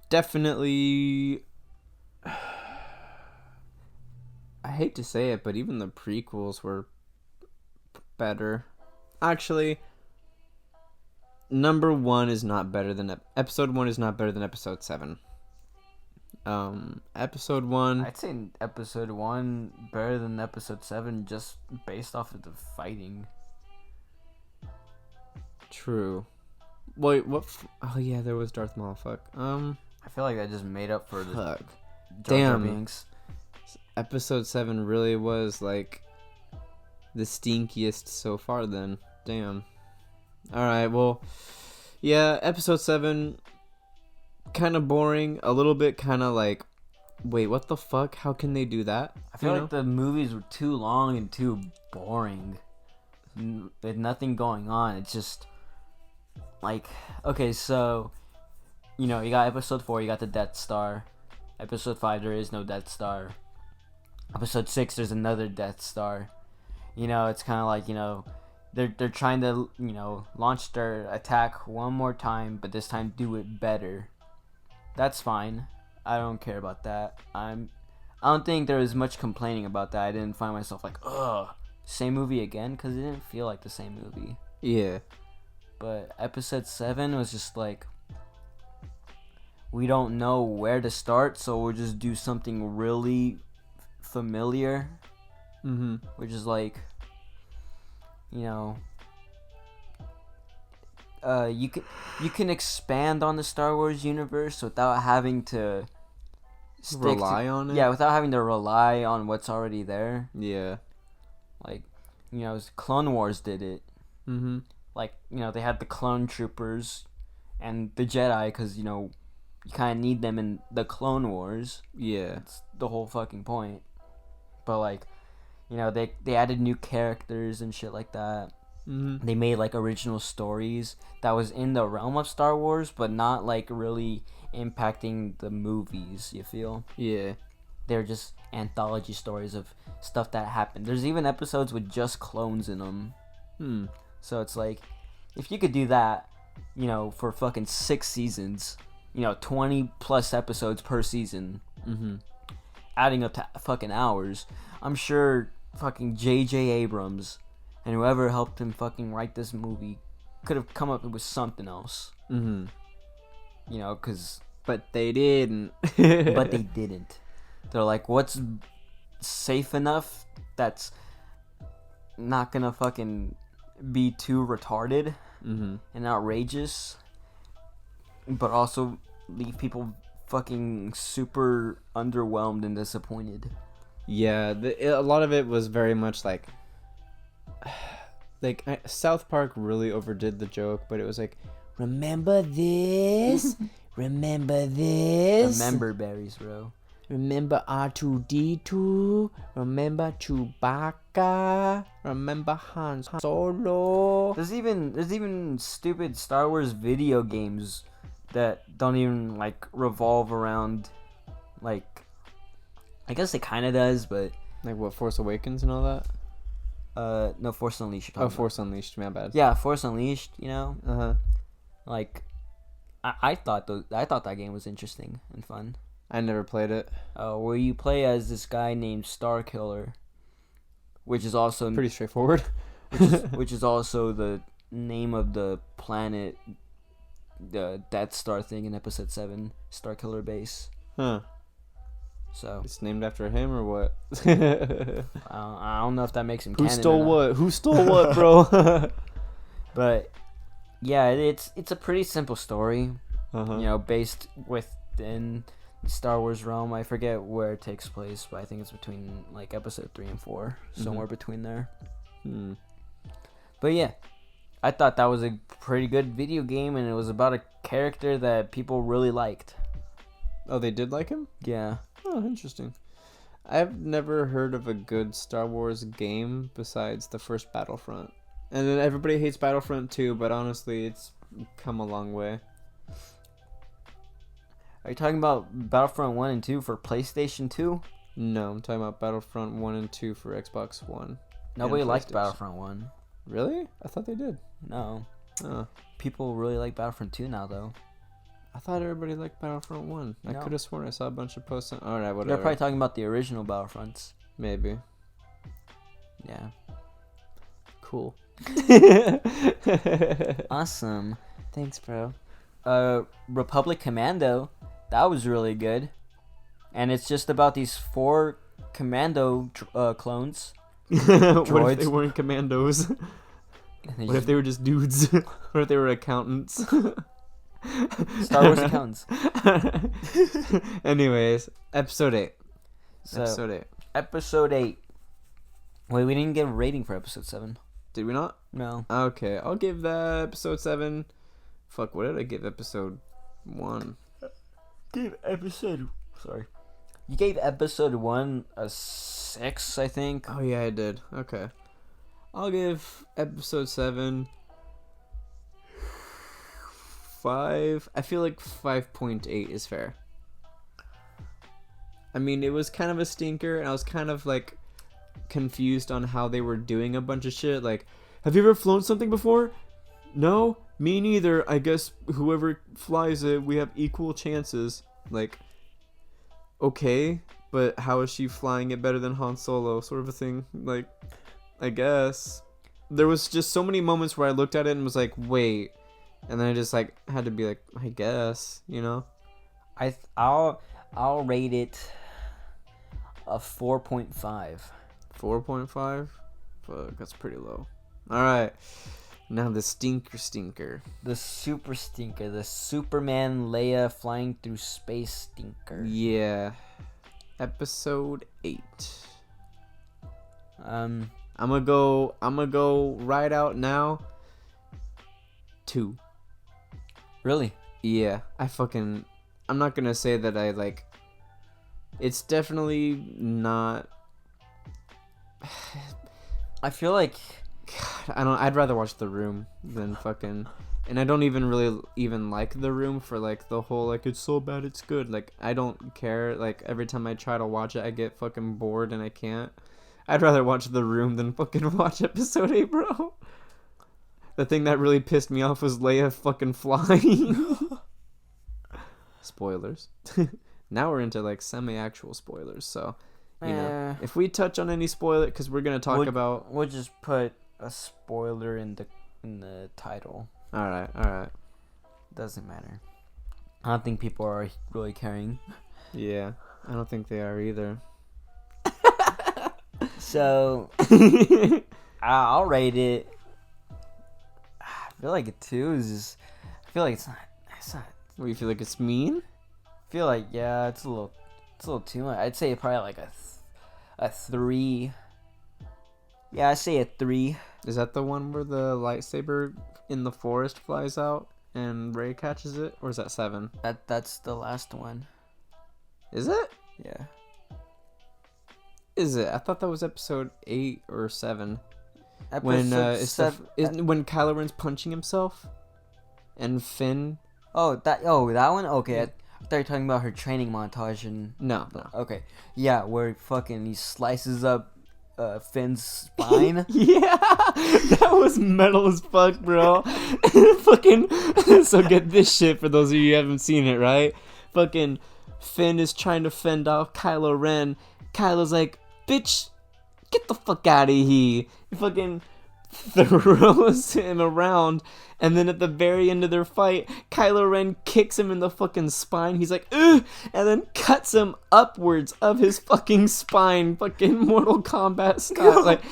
[SPEAKER 1] Definitely, I hate to say it, but even the prequels were better. Actually, number 1 is not better than episode 1 is not better than episode 7. Episode 1,
[SPEAKER 2] I'd say episode 1 better than episode 7 just based off of the fighting.
[SPEAKER 1] True. Wait, what? Oh yeah, there was Darth Maul. Fuck.
[SPEAKER 2] I feel like that just made up for the
[SPEAKER 1] Fuck.
[SPEAKER 2] Jar Jar Binks.
[SPEAKER 1] Episode 7 really was like the stinkiest so far then. Damn. Alright, well, yeah, episode 7, kind of boring. A little bit kind of like, wait, what the fuck? How can they do that?
[SPEAKER 2] I feel like the movies were too long and too boring. With nothing going on. It's just like, okay, so, you got episode 4, you got the Death Star. Episode 5, there is no Death Star. Episode 6, there's another Death Star. It's kind of like, they're trying to, launch their attack one more time, but this time do it better. That's fine. I don't care about that. I don't think there was much complaining about that. I didn't find myself like, ugh, same movie again, because it didn't feel like the same movie. Yeah. But episode 7 was just like, we don't know where to start, so we'll just do something really familiar. Which is like, you can expand on the Star Wars universe without having to
[SPEAKER 1] rely on it.
[SPEAKER 2] Yeah, without having to rely on what's already there.
[SPEAKER 1] Yeah.
[SPEAKER 2] Like, Clone Wars did it. Like, they had the clone troopers and the Jedi, because, you kind of need them in the Clone Wars. Yeah. That's the whole fucking point. But, like, they added new characters and shit like that. They made, like, original stories that was in the realm of Star Wars, but not, like, really impacting the movies, you feel? Yeah. They're just anthology stories of stuff that happened. There's even episodes with just clones in them. So it's like, if you could do that, you know, for fucking 6 seasons, you know, 20 plus episodes per season, adding up to fucking hours, I'm sure fucking J.J. Abrams and whoever helped him fucking write this movie could have come up with something else. You know, because...
[SPEAKER 1] But they didn't.
[SPEAKER 2] But they didn't. They're like, what's safe enough that's not gonna fucking be too retarded and outrageous, but also leave people fucking super underwhelmed and disappointed.
[SPEAKER 1] Yeah, a lot of it was very much like South Park really overdid the joke, but it was like, remember this? Remember this?
[SPEAKER 2] Remember berries, bro.
[SPEAKER 1] Remember R2D2? Remember Chewbacca? Remember Han Solo?
[SPEAKER 2] There's even stupid Star Wars video games that don't even like revolve around, like, I guess it kind of does, but
[SPEAKER 1] Like what, Force Awakens and all that?
[SPEAKER 2] no, Force Unleashed.
[SPEAKER 1] Oh, Force Unleashed, my bad.
[SPEAKER 2] Yeah, Force Unleashed. You know, like, I thought that game was interesting and fun.
[SPEAKER 1] I never played it.
[SPEAKER 2] Where you play as this guy named Starkiller, which is also
[SPEAKER 1] Pretty straightforward.
[SPEAKER 2] which is also the name of the planet, the Death Star thing in Episode 7, Starkiller Base.
[SPEAKER 1] Huh.
[SPEAKER 2] So
[SPEAKER 1] It's named after him or what?
[SPEAKER 2] I don't know if that makes him
[SPEAKER 1] Who
[SPEAKER 2] canon
[SPEAKER 1] stole
[SPEAKER 2] or not.
[SPEAKER 1] what? Who stole what, bro?
[SPEAKER 2] But yeah, it's a pretty simple story. You know, based within the Star Wars realm. I forget where it takes place, but I think it's between like Episode 3 and 4, somewhere between there. But yeah, I thought that was a pretty good video game, and it was about a character that people really liked.
[SPEAKER 1] Oh, they did like him?
[SPEAKER 2] Yeah.
[SPEAKER 1] Oh, interesting. I've never heard of a good Star Wars game besides the first Battlefront. And then everybody hates Battlefront 2, but honestly, it's come a long way.
[SPEAKER 2] Are you talking about Battlefront 1 and 2 for PlayStation 2?
[SPEAKER 1] No, I'm talking about Battlefront 1 and 2 for Xbox One.
[SPEAKER 2] Nobody
[SPEAKER 1] and
[SPEAKER 2] liked
[SPEAKER 1] PlayStation.
[SPEAKER 2] Battlefront 1.
[SPEAKER 1] Really? I thought they did.
[SPEAKER 2] No.
[SPEAKER 1] Oh.
[SPEAKER 2] People really like Battlefront 2 now, though.
[SPEAKER 1] I thought everybody liked Battlefront 1. I
[SPEAKER 2] No.
[SPEAKER 1] could have sworn I saw a bunch of posts on... Alright, whatever.
[SPEAKER 2] They're probably talking about the original Battlefronts.
[SPEAKER 1] Maybe.
[SPEAKER 2] Yeah.
[SPEAKER 1] Cool.
[SPEAKER 2] Awesome.
[SPEAKER 1] Thanks, bro.
[SPEAKER 2] Republic Commando, that was really good. And it's just about these 4 commando clones.
[SPEAKER 1] What if
[SPEAKER 2] Droids.
[SPEAKER 1] they weren't commandos?
[SPEAKER 2] And they
[SPEAKER 1] What if they were just dudes? What if they were accountants?
[SPEAKER 2] Star Wars accountants.
[SPEAKER 1] Anyways, episode 8.
[SPEAKER 2] So,
[SPEAKER 1] Episode 8.
[SPEAKER 2] Episode 8. Wait, we didn't get a rating for Episode 7.
[SPEAKER 1] Did we not?
[SPEAKER 2] No.
[SPEAKER 1] Okay, I'll give that episode 7. Fuck, what did I give episode 1?
[SPEAKER 2] You gave Episode 1 a 6, I think.
[SPEAKER 1] Oh, yeah, I did. Okay. I'll give episode 7 5. I feel like 5.8 is fair. I mean, it was kind of a stinker, and I was kind of like confused on how they were doing a bunch of shit. Like, have you ever flown something before? No, me neither. I guess whoever flies it, we have equal chances. Like, okay, but how is she flying it better than Han Solo? Sort of a thing. Like, I guess. There was just so many moments where I looked at it and was like, wait. And then I just like had to be like, I guess, you know?
[SPEAKER 2] I'll rate it a 4.5.
[SPEAKER 1] 4.5? Fuck, that's pretty low. Alright. Now the stinker.
[SPEAKER 2] The super stinker, the Superman Leia flying through space stinker.
[SPEAKER 1] Yeah. Episode 8. I'm gonna go right out now. 2.
[SPEAKER 2] Really?
[SPEAKER 1] Yeah, I'm not gonna say that I like. It's definitely not.
[SPEAKER 2] I feel like
[SPEAKER 1] God, I'd rather watch The Room than fucking. And I don't even really even like The Room for like the whole like it's so bad it's good. Like I don't care. Like every time I try to watch it, I get fucking bored and I can't. I'd rather watch The Room than fucking watch episode 8, bro. The thing that really pissed me off was Leia fucking flying. Spoilers. Now we're into like semi-actual spoilers, so you know, if we touch on any spoiler, because we're gonna talk about.
[SPEAKER 2] We'll just put a spoiler in the title.
[SPEAKER 1] All right.
[SPEAKER 2] Doesn't matter. I don't think people are really caring.
[SPEAKER 1] Yeah, I don't think they are either.
[SPEAKER 2] So I'll rate it. I feel like a 2 is just. I feel like it's not.
[SPEAKER 1] What, you feel like it's mean?
[SPEAKER 2] I feel like it's a little too much. I'd say probably like a 3. Yeah, I say a 3.
[SPEAKER 1] Is that the one where the lightsaber in the forest flies out and Rey catches it, or is that 7?
[SPEAKER 2] That's the last one.
[SPEAKER 1] Is it?
[SPEAKER 2] Yeah.
[SPEAKER 1] Is it? I thought that was episode 8 or 7.
[SPEAKER 2] When
[SPEAKER 1] when Kylo Ren's punching himself, and Finn.
[SPEAKER 2] that one. Okay,
[SPEAKER 1] Yeah.
[SPEAKER 2] I thought you were talking about her training montage and.
[SPEAKER 1] No.
[SPEAKER 2] Okay, yeah, where fucking he slices up Finn's spine.
[SPEAKER 1] Yeah, that was metal as fuck, bro. Fucking. So get this shit for those of you who haven't seen it, right? Fucking Finn is trying to fend off Kylo Ren. Kylo's like, bitch, get the fuck out of here. He fucking throws him around, and then at the very end of their fight, Kylo Ren kicks him in the fucking spine. He's like, ugh, and then cuts him upwards of his fucking spine. Fucking Mortal Kombat style. Like,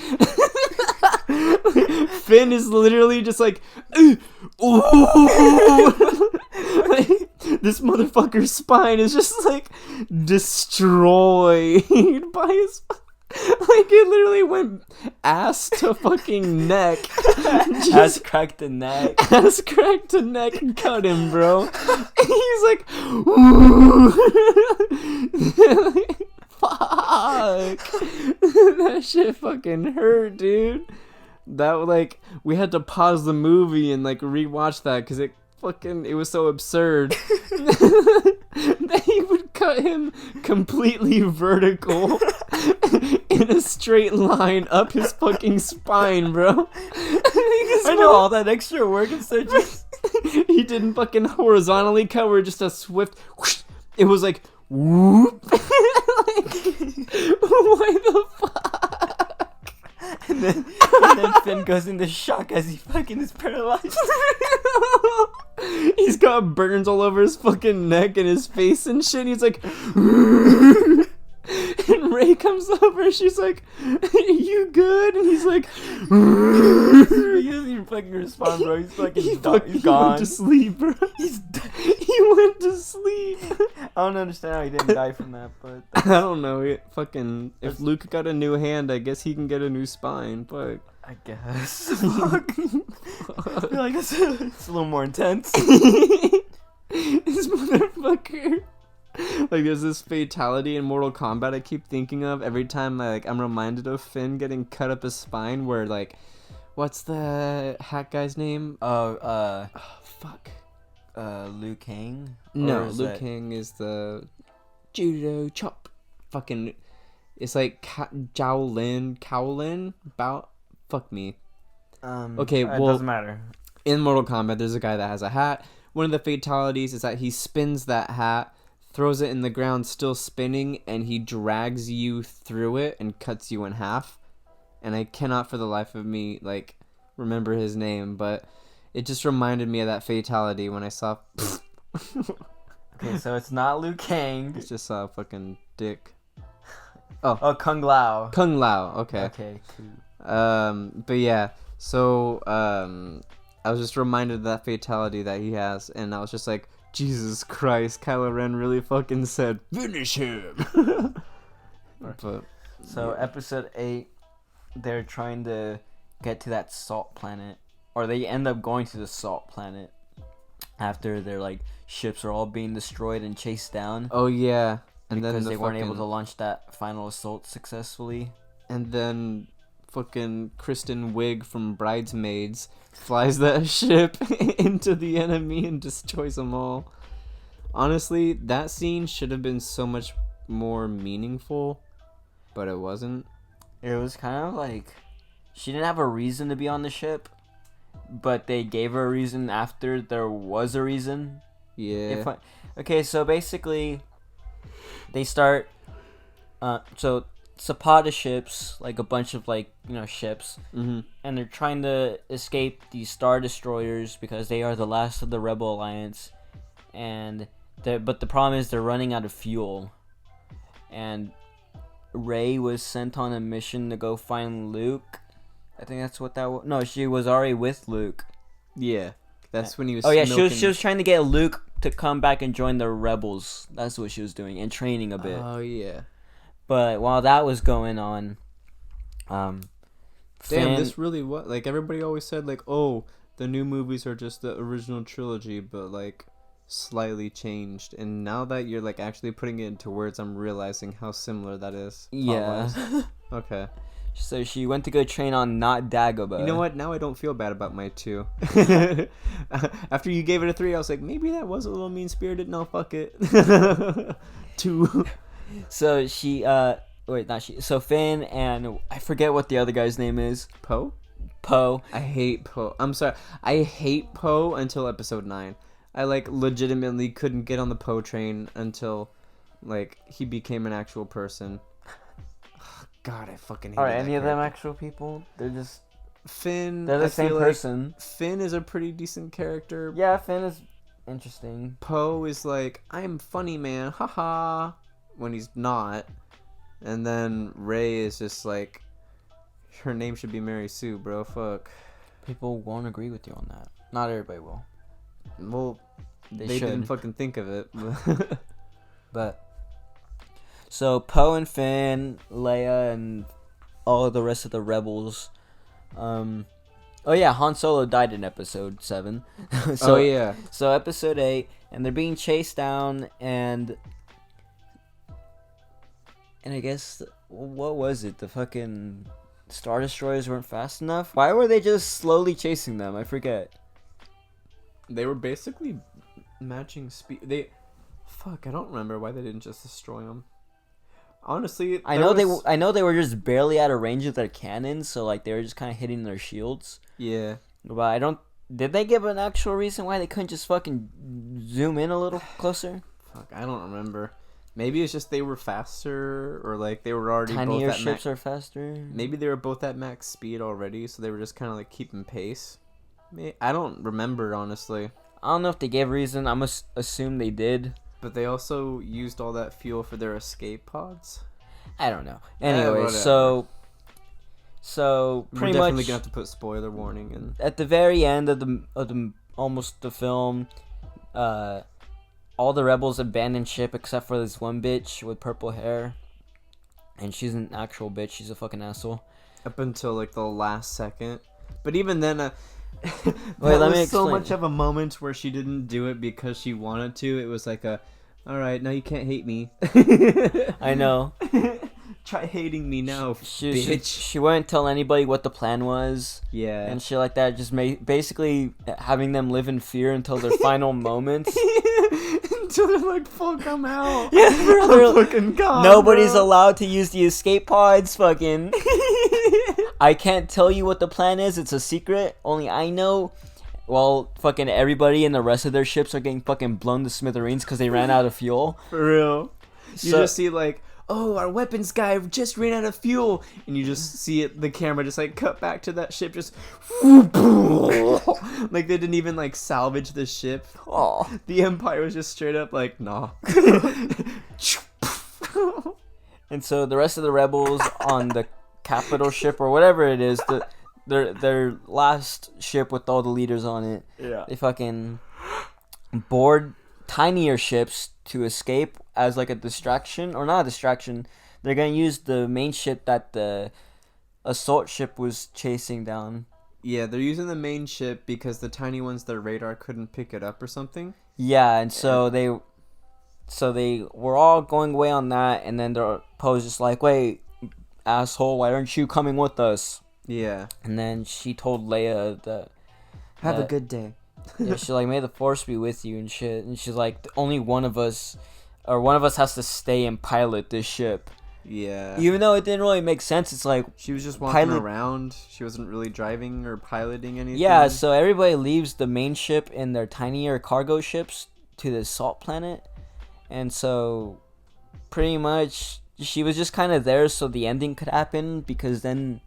[SPEAKER 1] Finn is literally just like, ugh, ooh. Like, this motherfucker's spine is just like destroyed by his. Like, it literally went ass to fucking neck.
[SPEAKER 2] Ass cracked the neck.
[SPEAKER 1] Ass cracked to neck and cut him, bro. And he's like, fuck. That shit fucking hurt, dude. That, like, we had to pause the movie and, like, rewatch that because it was so absurd. That he would cut him completely vertical in a straight line up his fucking spine, bro.
[SPEAKER 2] I know all that extra work instead of just.
[SPEAKER 1] He didn't fucking horizontally cut, where just a swift whoosh. It was like whoop. Like, what the fuck?
[SPEAKER 2] And then Finn goes into shock as he fucking is paralyzed.
[SPEAKER 1] He's got burns all over his fucking neck and his face and shit. And he's like, and Rey comes over. She's like, "You good?" And he's like,
[SPEAKER 2] He doesn't even fucking respond, bro. He's fucking he's gone.
[SPEAKER 1] He went to sleep, bro. He went to sleep.
[SPEAKER 2] I don't understand how he didn't die from that, but
[SPEAKER 1] I don't know. If Luke got a new hand, I guess he can get a new spine. But
[SPEAKER 2] I guess. Fuck. I feel like it's a little more intense.
[SPEAKER 1] This motherfucker. Like, there's this fatality in Mortal Kombat I keep thinking of every time I'm reminded of Finn getting cut up his spine, where, like, what's the hack guy's name?
[SPEAKER 2] Oh,
[SPEAKER 1] fuck.
[SPEAKER 2] Liu Kang?
[SPEAKER 1] No, Liu Kang is the judo chop. Fucking, it's like Kowlin, fuck me. Okay,
[SPEAKER 2] it doesn't matter.
[SPEAKER 1] In Mortal Kombat, there's a guy that has a hat. One of the fatalities is that he spins that hat, throws it in the ground, still spinning, and he drags you through it and cuts you in half. And I cannot for the life of me, like, remember his name, but it just reminded me of that fatality when I saw...
[SPEAKER 2] Okay, so it's not Liu Kang.
[SPEAKER 1] It's just a fucking dick.
[SPEAKER 2] Oh, Kung Lao.
[SPEAKER 1] Kung Lao, okay.
[SPEAKER 2] Okay, cool.
[SPEAKER 1] But yeah, so, I was just reminded of that fatality that he has, and I was just like, Jesus Christ, Kylo Ren really fucking said, finish him! But,
[SPEAKER 2] so,
[SPEAKER 1] yeah.
[SPEAKER 2] episode 8, they're trying to get to that salt planet, or they end up going to the salt planet after their, like, ships are all being destroyed and chased down.
[SPEAKER 1] Oh, yeah. And
[SPEAKER 2] because
[SPEAKER 1] then
[SPEAKER 2] they weren't able to launch that final assault successfully.
[SPEAKER 1] And then fucking Kristen Wiig from Bridesmaids flies that ship into the enemy and destroys them all. Honestly, that scene should have been so much more meaningful, but it wasn't.
[SPEAKER 2] It was kind of like she didn't have a reason to be on the ship. but they gave her a reason after there was a reason.
[SPEAKER 1] Yeah.
[SPEAKER 2] Okay, so basically, they start. So Zapata ships, like a bunch of ships,
[SPEAKER 1] Mm-hmm.
[SPEAKER 2] and they're trying to escape these Star Destroyers because they are the last of the Rebel Alliance, but the problem is they're running out of fuel, and Rey was sent on a mission to go find Luke. I think that's what that was. No, she was already with Luke.
[SPEAKER 1] Yeah. That's when he was.
[SPEAKER 2] Oh yeah, she
[SPEAKER 1] milking-
[SPEAKER 2] was trying to get Luke to come back and join the Rebels. That's what she was doing, and training a bit.
[SPEAKER 1] Oh yeah.
[SPEAKER 2] But while that was going on,
[SPEAKER 1] Damn,
[SPEAKER 2] Finn,
[SPEAKER 1] this really what like everybody always said like, oh, the new movies are just the original trilogy, but like slightly changed. And now that you're like actually putting it into words, I'm realizing how similar that is.
[SPEAKER 2] yeah.
[SPEAKER 1] plot-wise. Okay.
[SPEAKER 2] So she went to go train on not Dagobah.
[SPEAKER 1] You know what? Now I don't feel bad about my 2. After you gave it a 3, I was like, maybe that was a little mean spirited. No, fuck it. 2.
[SPEAKER 2] So she So Finn and I forget what the other guy's name is.
[SPEAKER 1] Poe?
[SPEAKER 2] Poe.
[SPEAKER 1] I hate Poe. I'm sorry. I hate Poe until episode 9. I like legitimately couldn't get on the Poe train until like he became an actual person. God, I fucking hate
[SPEAKER 2] Are any of them actual people? They're just
[SPEAKER 1] Finn.
[SPEAKER 2] they're the
[SPEAKER 1] I
[SPEAKER 2] same
[SPEAKER 1] feel like
[SPEAKER 2] person.
[SPEAKER 1] Finn is a pretty decent character.
[SPEAKER 2] Yeah, Finn is interesting.
[SPEAKER 1] Poe is like, I'm funny man, haha, when he's not. And then Rey is just like, her name should be Mary Sue, bro, fuck.
[SPEAKER 2] People won't agree with you on that. Not everybody will.
[SPEAKER 1] Well, they
[SPEAKER 2] should.
[SPEAKER 1] didn't fucking think of it.
[SPEAKER 2] But so Poe and Finn, Leia, and all of the rest of the rebels. Oh yeah, Han Solo died in episode 7.
[SPEAKER 1] Oh yeah.
[SPEAKER 2] So episode 8, and they're being chased down, and I guess what was it? The fucking Star Destroyers weren't fast enough. Why were they just slowly chasing them? I forget.
[SPEAKER 1] They were basically matching speed. Fuck, I don't remember why they didn't just destroy them. Honestly,
[SPEAKER 2] I know they were just barely out of range of their cannons, so like they were just kind of hitting their shields.
[SPEAKER 1] Yeah.
[SPEAKER 2] But I don't. Did they give an actual reason why they couldn't just fucking zoom in a little closer?
[SPEAKER 1] Fuck, I don't remember. Maybe it's just they were faster, or like they were already
[SPEAKER 2] Tinier
[SPEAKER 1] both at
[SPEAKER 2] ships are faster.
[SPEAKER 1] Maybe they were both at max speed already, so they were just kind of like keeping pace. I don't remember, honestly.
[SPEAKER 2] I don't know if they gave a reason. I must assume they did.
[SPEAKER 1] But they also used all that fuel for their escape pods.
[SPEAKER 2] I don't know. Anyway,
[SPEAKER 1] whatever.
[SPEAKER 2] so
[SPEAKER 1] We're
[SPEAKER 2] pretty
[SPEAKER 1] definitely
[SPEAKER 2] much
[SPEAKER 1] gonna have to put spoiler warning in.
[SPEAKER 2] at the very end of the almost the film, all the rebels abandoned ship except for this one bitch with purple hair, and she's an actual bitch. She's a fucking asshole.
[SPEAKER 1] Up until like the last second. But even then, that
[SPEAKER 2] Wait, let me
[SPEAKER 1] was so
[SPEAKER 2] explain.
[SPEAKER 1] much of a moment where she didn't do it because she wanted to. It was like all right, now you can't hate me.
[SPEAKER 2] I know.
[SPEAKER 1] Try hating me now,
[SPEAKER 2] She
[SPEAKER 1] bitch.
[SPEAKER 2] wouldn't tell anybody what the plan was
[SPEAKER 1] Yeah.
[SPEAKER 2] and shit like that. Just basically having them live in fear until their final moments.
[SPEAKER 1] Until they're like, fuck, I'm out.
[SPEAKER 2] Yeah, bro,
[SPEAKER 1] I'm fucking gone.
[SPEAKER 2] Nobody's
[SPEAKER 1] bro.
[SPEAKER 2] allowed to use the escape pods. Fucking. I can't tell you what the plan is. It's a secret. Only I know. Well, fucking everybody and the rest of their ships are getting fucking blown to smithereens because they ran out of fuel.
[SPEAKER 1] For real. You
[SPEAKER 2] So-
[SPEAKER 1] just see like, oh, our weapons guy just ran out of fuel, and you just see it. The camera just like cut back to that ship, just like they didn't even like salvage the ship.
[SPEAKER 2] Oh.
[SPEAKER 1] The Empire was just straight up like, nah.
[SPEAKER 2] And so the rest of the rebels on the capital ship or whatever it is, their last ship with all the leaders on it,
[SPEAKER 1] Yeah.
[SPEAKER 2] they fucking board tinier ships to escape as like a distraction, or not a distraction. They're gonna use the main ship that the assault ship was chasing down.
[SPEAKER 1] Yeah, they're using the main ship because the tiny ones, their radar couldn't pick it up or something.
[SPEAKER 2] Yeah, and so they were all going away on that, and then their Poe's just like, wait, asshole, why aren't you coming with us?
[SPEAKER 1] Yeah.
[SPEAKER 2] And then she told Leia that
[SPEAKER 1] Have a
[SPEAKER 2] that-
[SPEAKER 1] good day.
[SPEAKER 2] yeah, she's like, may the force be with you and shit. And she's like, only one of us has to stay and pilot this ship.
[SPEAKER 1] Yeah.
[SPEAKER 2] Even though it didn't really make sense, it's like,
[SPEAKER 1] She was just walking
[SPEAKER 2] pilot-
[SPEAKER 1] around. She wasn't really driving or piloting anything.
[SPEAKER 2] yeah, so everybody leaves the main ship in their tinier cargo ships to the salt planet. And so, pretty much, she was just kind of there so the ending could happen, because then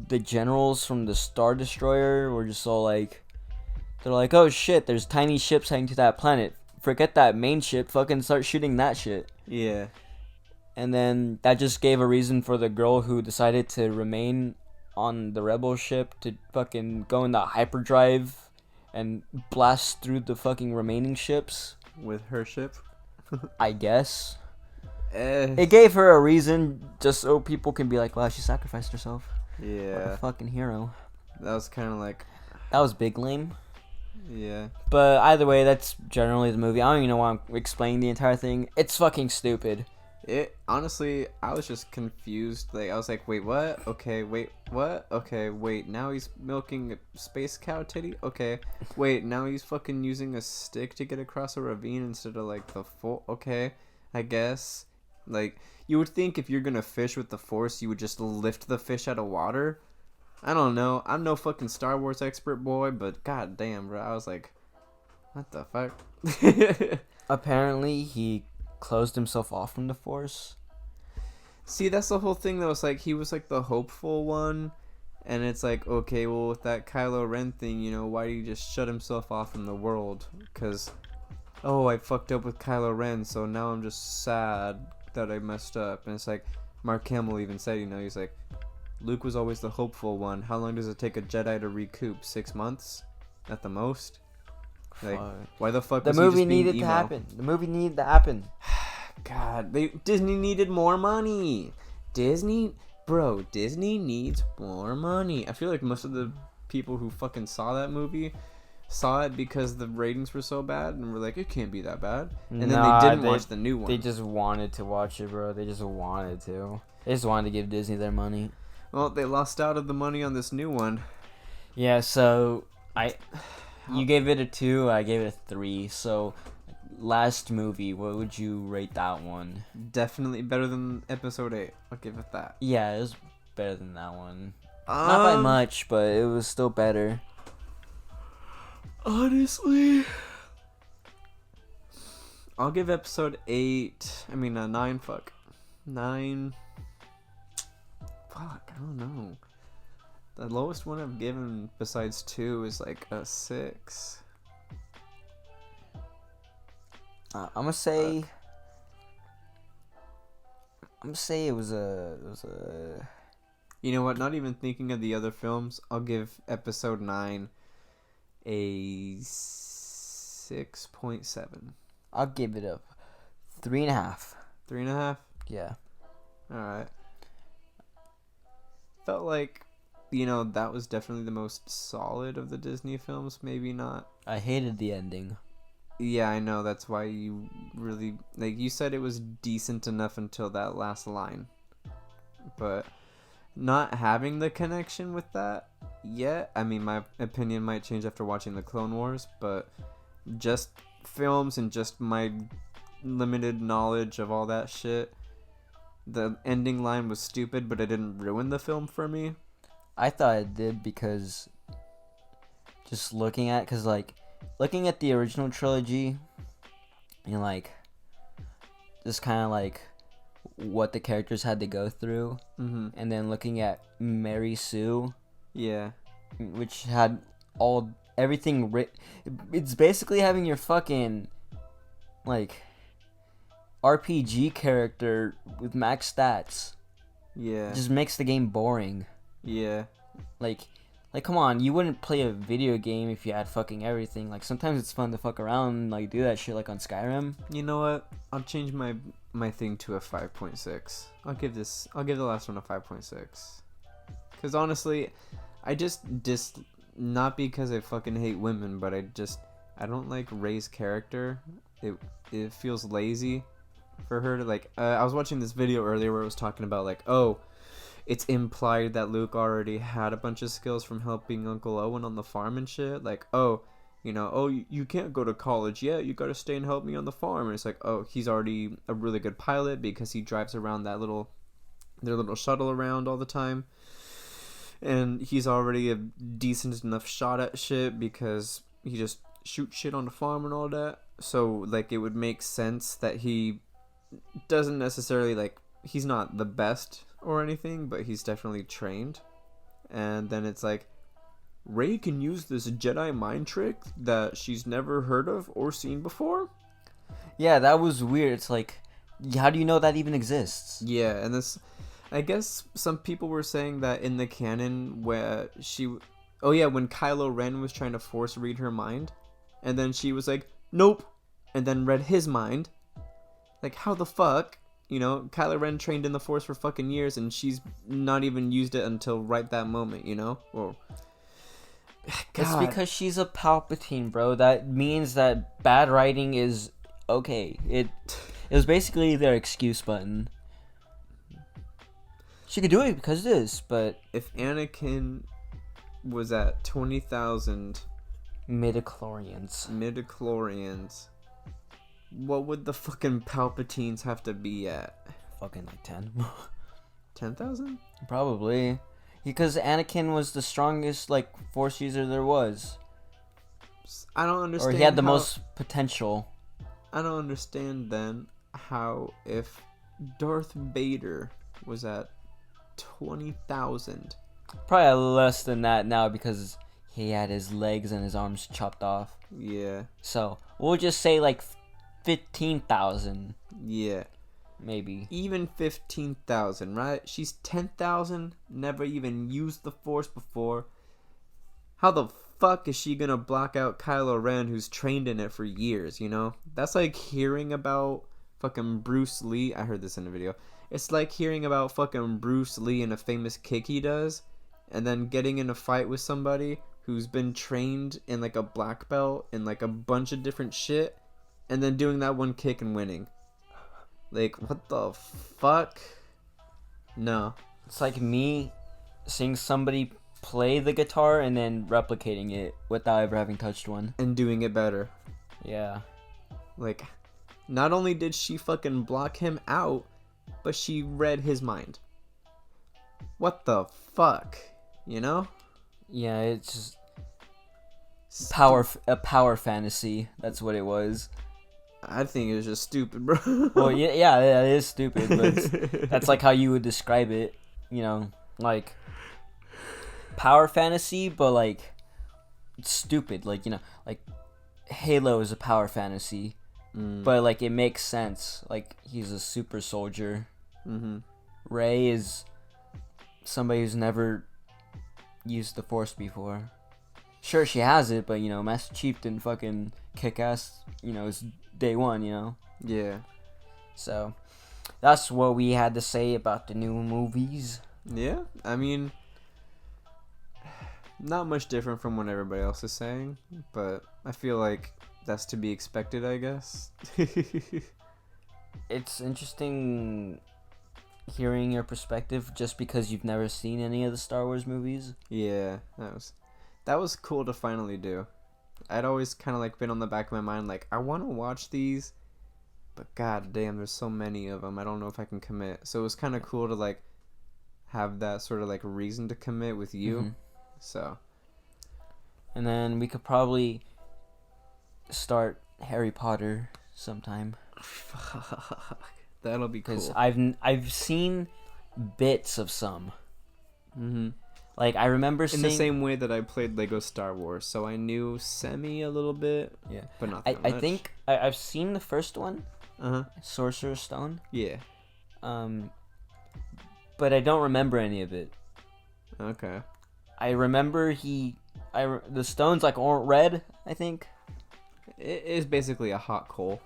[SPEAKER 2] the generals from the Star Destroyer were just all like, they're like, oh shit, there's tiny ships heading to that planet. Forget that main ship, fucking start shooting that shit.
[SPEAKER 1] Yeah.
[SPEAKER 2] And then that just gave a reason for the girl who decided to remain on the rebel ship to fucking go in the hyperdrive and blast through the fucking remaining ships,
[SPEAKER 1] With her ship.
[SPEAKER 2] I guess.
[SPEAKER 1] Eh.
[SPEAKER 2] It gave her a reason just so people can be like, wow, she sacrificed herself. What a
[SPEAKER 1] Yeah.
[SPEAKER 2] fucking hero.
[SPEAKER 1] That was kind of like.
[SPEAKER 2] That was big lame.
[SPEAKER 1] Yeah.
[SPEAKER 2] But either way, that's generally the movie. I don't even know why I'm explaining the entire thing. It's fucking stupid.
[SPEAKER 1] It honestly, I was just confused. Like I was like, wait, what? Okay, wait, what? Okay, wait. Now he's milking a space cow titty. Okay, wait. Now he's fucking using a stick to get across a ravine instead of like the full. Okay, I guess. Like you would think if you're gonna fish with the Force, you would just lift the fish out of water. I don't know. I'm no fucking Star Wars expert boy, but god damn, bro. I was like, what the fuck?
[SPEAKER 2] Apparently, he closed himself off from the Force.
[SPEAKER 1] See, that's the whole thing though. It's like he was like the hopeful one, and it's like, okay, well with that Kylo Ren thing, you know, why did he just shut himself off from the world? Cause, oh, I fucked up with Kylo Ren, so now I'm just sad that I messed up. And it's like, Mark Hamill even said, you know, he's like, Luke was always the hopeful one. How long does it take a Jedi to recoup? 6 months, at the most. Like,
[SPEAKER 2] Fuck.
[SPEAKER 1] why the fuck
[SPEAKER 2] The
[SPEAKER 1] was he
[SPEAKER 2] movie
[SPEAKER 1] just being
[SPEAKER 2] needed to
[SPEAKER 1] emo?
[SPEAKER 2] happen. The movie needed to happen.
[SPEAKER 1] God, Disney needed more money. Disney needs more money. I feel like most of the people who fucking saw that movie saw it because the ratings were so bad and were like, it can't be that bad. And then
[SPEAKER 2] Nah,
[SPEAKER 1] they didn't watch the new one.
[SPEAKER 2] They just wanted to watch it, bro. They just wanted to. They just wanted to give Disney their money.
[SPEAKER 1] Well, they lost out of the money on this new one.
[SPEAKER 2] Yeah, so you gave it a 2, I gave it a 3. So last movie, what would you rate that one?
[SPEAKER 1] Definitely better than episode 8. I'll give it that.
[SPEAKER 2] Yeah, it was better than that one. Not by much, but it was still better.
[SPEAKER 1] Honestly, I'll give episode 9, fuck. 9. Fuck, I don't know. The lowest one I've given besides 2 is like a 6.
[SPEAKER 2] I'm gonna say it was a
[SPEAKER 1] You know what? Not even thinking of the other films, I'll give episode 9 a 6.7.
[SPEAKER 2] I'll give it a 3.5.
[SPEAKER 1] 3.5?
[SPEAKER 2] Yeah.
[SPEAKER 1] Alright. Felt like, you know, that was definitely the most solid of the Disney films. Maybe not.
[SPEAKER 2] I hated the ending.
[SPEAKER 1] Yeah, I know. That's why you really... Like, you said it was decent enough until that last line. But not having the connection with that yet... I mean, my opinion might change after watching the Clone Wars, but just films and just my limited knowledge of all that shit... The ending line was stupid, but it didn't ruin the film for me.
[SPEAKER 2] I thought it did because just looking at the original trilogy and like just kind of like what the characters had to go through, and then looking at Mary Sue,
[SPEAKER 1] Yeah.
[SPEAKER 2] which had everything it's basically having your fucking like RPG character with max stats.
[SPEAKER 1] Yeah.
[SPEAKER 2] Just makes the game boring.
[SPEAKER 1] Yeah.
[SPEAKER 2] Like come on, you wouldn't play a video game if you had fucking everything. Like sometimes it's fun to fuck around and like do that shit like on Skyrim.
[SPEAKER 1] You know what? I'll change my thing to a 5.6. I'll give the last one a 5.6. Cuz honestly, I just not because I fucking hate women, but I don't like Rey's character. It feels lazy for her to like I was watching this video earlier where it was talking about like, oh, it's implied that Luke already had a bunch of skills from helping Uncle Owen on the farm and shit. Like, oh, oh, you can't go to college yet. You got to stay and help me on the farm. And it's like, oh, he's already a really good pilot because he drives around their little shuttle around all the time. And he's already a decent enough shot at shit because he just shoots shit on the farm and all that. So, like, it would make sense that he doesn't necessarily, like, he's not the best or anything, but he's definitely trained. And then it's like, Rey can use this Jedi mind trick that she's never heard of or seen before?
[SPEAKER 2] Yeah, that was weird. It's like, how do you know that even exists?
[SPEAKER 1] Yeah, and this, I guess some people were saying that in the canon where when Kylo Ren was trying to force read her mind, and then she was like, nope, and then read his mind. Like, how the fuck? Kylo Ren trained in the Force for fucking years, and she's not even used it until right that moment, Or,
[SPEAKER 2] It's because she's a Palpatine, bro. That means that bad writing is okay. It was basically their excuse button. She could do it because it is, but
[SPEAKER 1] if Anakin was at 20,000
[SPEAKER 2] midichlorians,
[SPEAKER 1] what would the fucking Palpatines have to be at?
[SPEAKER 2] fucking like 10.
[SPEAKER 1] 10,000?
[SPEAKER 2] Probably. Because Anakin was the strongest, like, Force user there was.
[SPEAKER 1] I don't understand.
[SPEAKER 2] Or he had the most potential.
[SPEAKER 1] I don't understand then how if Darth Vader was at 20,000.
[SPEAKER 2] Probably less than that now because he had his legs and his arms chopped off.
[SPEAKER 1] Yeah.
[SPEAKER 2] So, we'll just say like 15,000.
[SPEAKER 1] Yeah.
[SPEAKER 2] Maybe.
[SPEAKER 1] Even 15,000, right? She's 10,000, never even used the Force before. How the fuck is she gonna block out Kylo Ren, who's trained in it for years, That's like hearing about fucking Bruce Lee. I heard this in a video. It's like hearing about fucking Bruce Lee and a famous kick he does, and then getting in a fight with somebody who's been trained in like a black belt and like a bunch of different shit, and then doing that one kick and winning. Like, what the fuck? No.
[SPEAKER 2] It's like me seeing somebody play the guitar and then replicating it without ever having touched one.
[SPEAKER 1] And doing it better.
[SPEAKER 2] Yeah.
[SPEAKER 1] Like, not only did she fucking block him out, but she read his mind. What the fuck?
[SPEAKER 2] Yeah, it's just a power fantasy. That's what it was.
[SPEAKER 1] I think it was just stupid, bro.
[SPEAKER 2] Well, yeah, it is stupid, but that's like how you would describe it, like power fantasy, but like stupid, like like Halo is a power fantasy, but like it makes sense, like he's a super soldier. Rey is somebody who's never used the Force before. Sure, she has it, but Master Chief didn't fucking kick ass, is day one,
[SPEAKER 1] Yeah.
[SPEAKER 2] So that's what we had to say about the new movies.
[SPEAKER 1] Yeah, I mean, not much different from what everybody else is saying, but I feel like that's to be expected, I guess.
[SPEAKER 2] It's interesting hearing your perspective just because you've never seen any of the Star Wars movies.
[SPEAKER 1] Yeah, that was cool to finally do. I'd always kind of like been on the back of my mind, like, I want to watch these, but god damn, there's so many of them. I don't know if I can commit. So it was kind of cool to like have that sort of like reason to commit with you. So.
[SPEAKER 2] And then we could probably start Harry Potter sometime.
[SPEAKER 1] Fuck. That'll be cool.
[SPEAKER 2] Because I've seen bits of some. Like, I remember seeing...
[SPEAKER 1] In the same way that I played Lego Star Wars, so I knew semi a little bit,
[SPEAKER 2] yeah,
[SPEAKER 1] but not that much.
[SPEAKER 2] I think I've seen the first one,
[SPEAKER 1] Uh-huh.
[SPEAKER 2] Sorcerer's Stone.
[SPEAKER 1] Yeah.
[SPEAKER 2] But I don't remember any of it.
[SPEAKER 1] Okay.
[SPEAKER 2] I remember the stones like aren't red, I think.
[SPEAKER 1] It is basically a hot coal.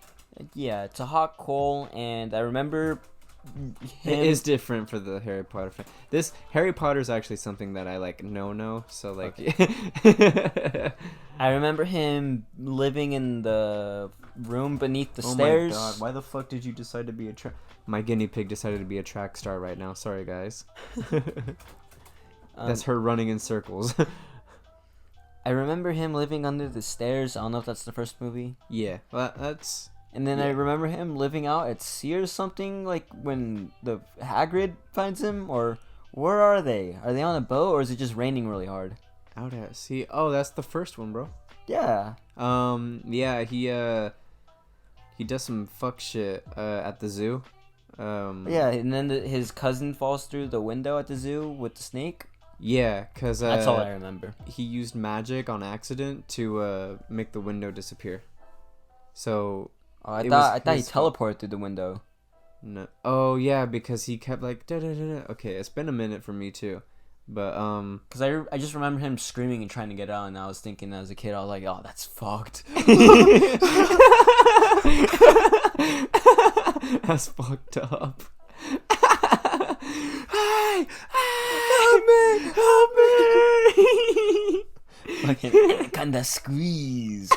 [SPEAKER 2] Yeah, it's a hot coal, and I remember
[SPEAKER 1] It is different for the Harry Potter fan. This Harry Potter is actually something that I like know, so like
[SPEAKER 2] okay. I remember him living in the room beneath the stairs.
[SPEAKER 1] Oh my god, why the fuck did you decide to be a my guinea pig decided to be a track star right now. Sorry guys. That's her running in circles.
[SPEAKER 2] I remember him living under the stairs. I don't know if that's the first movie.
[SPEAKER 1] Yeah, well, that's
[SPEAKER 2] And then I
[SPEAKER 1] Yeah.
[SPEAKER 2] remember him living out at sea or something, like when the Hagrid finds him, or where are they? Are they on a boat, or is it just raining really hard?
[SPEAKER 1] out at sea. Oh, that's the first one, bro.
[SPEAKER 2] Yeah.
[SPEAKER 1] Yeah, he does some fuck shit at the zoo.
[SPEAKER 2] Yeah, and then his cousin falls through the window at the zoo with the snake.
[SPEAKER 1] Yeah, cause
[SPEAKER 2] That's all I remember.
[SPEAKER 1] he used magic on accident to make the window disappear. So
[SPEAKER 2] Oh, I
[SPEAKER 1] It
[SPEAKER 2] thought
[SPEAKER 1] was
[SPEAKER 2] he
[SPEAKER 1] his fault.
[SPEAKER 2] teleported through the window.
[SPEAKER 1] no. Oh yeah, because he kept like da da da da. Okay, it's been a minute for me too, but
[SPEAKER 2] Cause I just remember him screaming and trying to get out, and I was thinking as a kid, I was like, oh, that's fucked.
[SPEAKER 1] That's fucked up.
[SPEAKER 2] Hey, help me! Fucking anaconda squeeze.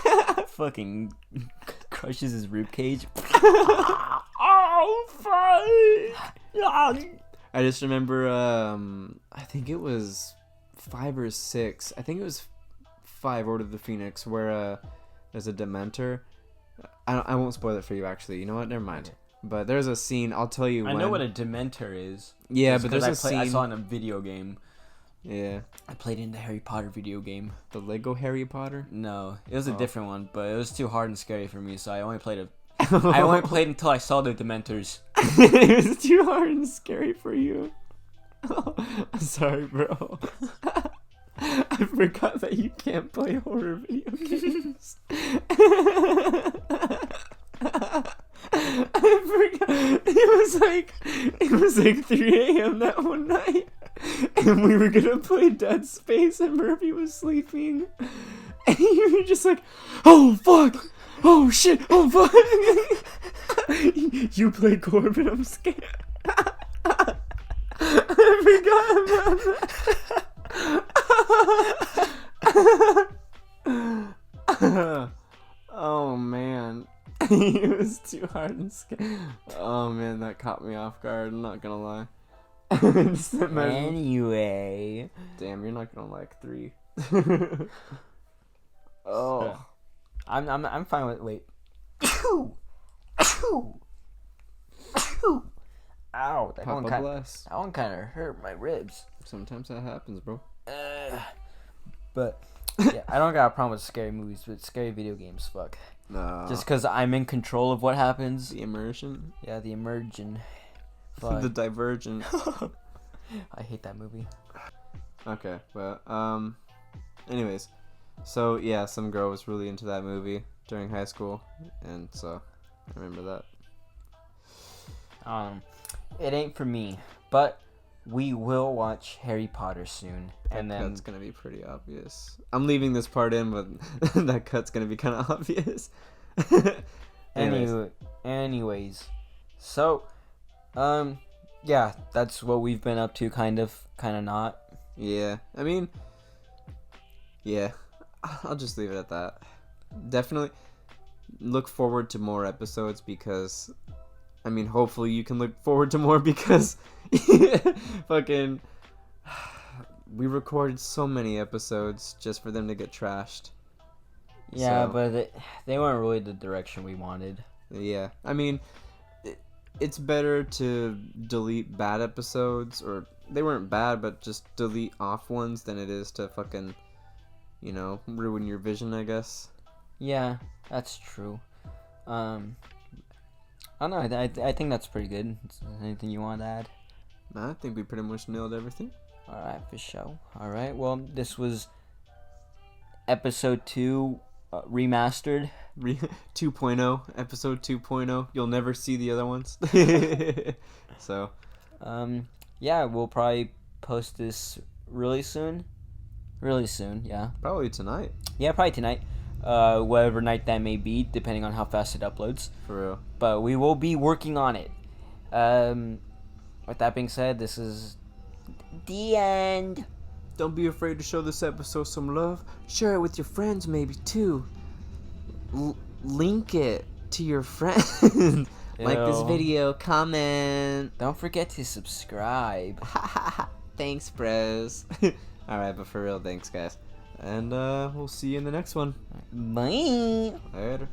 [SPEAKER 2] Fucking crushes his ribcage. Oh, fuck!
[SPEAKER 1] I just remember, I think it was 5 or 6. I think it was 5, Order of the Phoenix, where there's a Dementor. I won't spoil it for you, actually. You know what? Never mind. But there's a scene. I'll tell you
[SPEAKER 2] I
[SPEAKER 1] when.
[SPEAKER 2] know what a Dementor is.
[SPEAKER 1] Yeah,
[SPEAKER 2] Just
[SPEAKER 1] but there's
[SPEAKER 2] 'cause
[SPEAKER 1] a scene.
[SPEAKER 2] I saw it in a video game.
[SPEAKER 1] Yeah,
[SPEAKER 2] I played in the Harry Potter video game.
[SPEAKER 1] the Lego Harry Potter.
[SPEAKER 2] No, it was a
[SPEAKER 1] Oh.
[SPEAKER 2] different one, but it was too hard and scary for me, so I only played I only played until I saw the Dementors.
[SPEAKER 1] It was too hard and scary for you. I'm sorry, bro. I forgot that you can't play horror video games. I forgot. It was like 3 a.m. that one night, and we were gonna play Dead Space, and Murphy was sleeping, and you were just like, "Oh fuck! Oh shit! Oh fuck!" You played Corbin. I'm scared. I forgot about that. Oh man. It was too hard and scary. Oh man, that caught me off guard. I'm not gonna lie. Just imagine-
[SPEAKER 2] Anyway.
[SPEAKER 1] Damn, you're not gonna like 3. Oh.
[SPEAKER 2] I'm fine with wait. Ow, that
[SPEAKER 1] Papa bless.
[SPEAKER 2] one kind of hurt my ribs.
[SPEAKER 1] Sometimes that happens, bro.
[SPEAKER 2] But yeah, I don't got a problem with scary movies, but scary video games, fuck.
[SPEAKER 1] Nah.
[SPEAKER 2] Just because I'm in control of what happens.
[SPEAKER 1] the immersion.
[SPEAKER 2] Yeah, the immersion.
[SPEAKER 1] The
[SPEAKER 2] Fuck.
[SPEAKER 1] divergent.
[SPEAKER 2] I hate that movie.
[SPEAKER 1] Okay, but anyways, so yeah, some girl was really into that movie during high school, and so I remember that.
[SPEAKER 2] It ain't for me, but we will watch Harry Potter soon, and then
[SPEAKER 1] That's gonna be pretty obvious. I'm leaving this part in, but that cut's gonna be kind of obvious. Anyways.
[SPEAKER 2] anyways, so yeah, that's what we've been up to, kind of not.
[SPEAKER 1] Yeah, I mean, yeah, I'll just leave it at that. Definitely look forward to more episodes because, I mean, hopefully you can look forward to more because fucking we recorded so many episodes just for them to get trashed.
[SPEAKER 2] Yeah,
[SPEAKER 1] So-
[SPEAKER 2] but they weren't really the direction we wanted.
[SPEAKER 1] Yeah, I mean, it's better to delete bad episodes, or they weren't bad, but just delete off ones than it is to fucking, ruin your vision, I guess.
[SPEAKER 2] Yeah, that's true. I don't know. I think that's pretty good. Anything you want to add?
[SPEAKER 1] I think we pretty much nailed everything.
[SPEAKER 2] All right, for sure. All right. Well, this was episode 2 remastered.
[SPEAKER 1] 2.0, episode 2.0. You'll never see the other ones. So,
[SPEAKER 2] Yeah, we'll probably post this really soon. Really soon, yeah.
[SPEAKER 1] probably tonight,
[SPEAKER 2] Yeah, probably tonight. Whatever night that may be, depending on how fast it uploads.
[SPEAKER 1] for real.
[SPEAKER 2] But we will be working on it. With that being said, this is the end.
[SPEAKER 1] Don't be afraid to show this episode some love. Share it with your friends, maybe, too. Link it to your friend. Like this
[SPEAKER 2] Ew.
[SPEAKER 1] video, comment.
[SPEAKER 2] Don't forget to subscribe.
[SPEAKER 1] Thanks, bros. Alright, but for real, thanks, guys. And we'll see you in the next one.
[SPEAKER 2] Bye.
[SPEAKER 1] Later.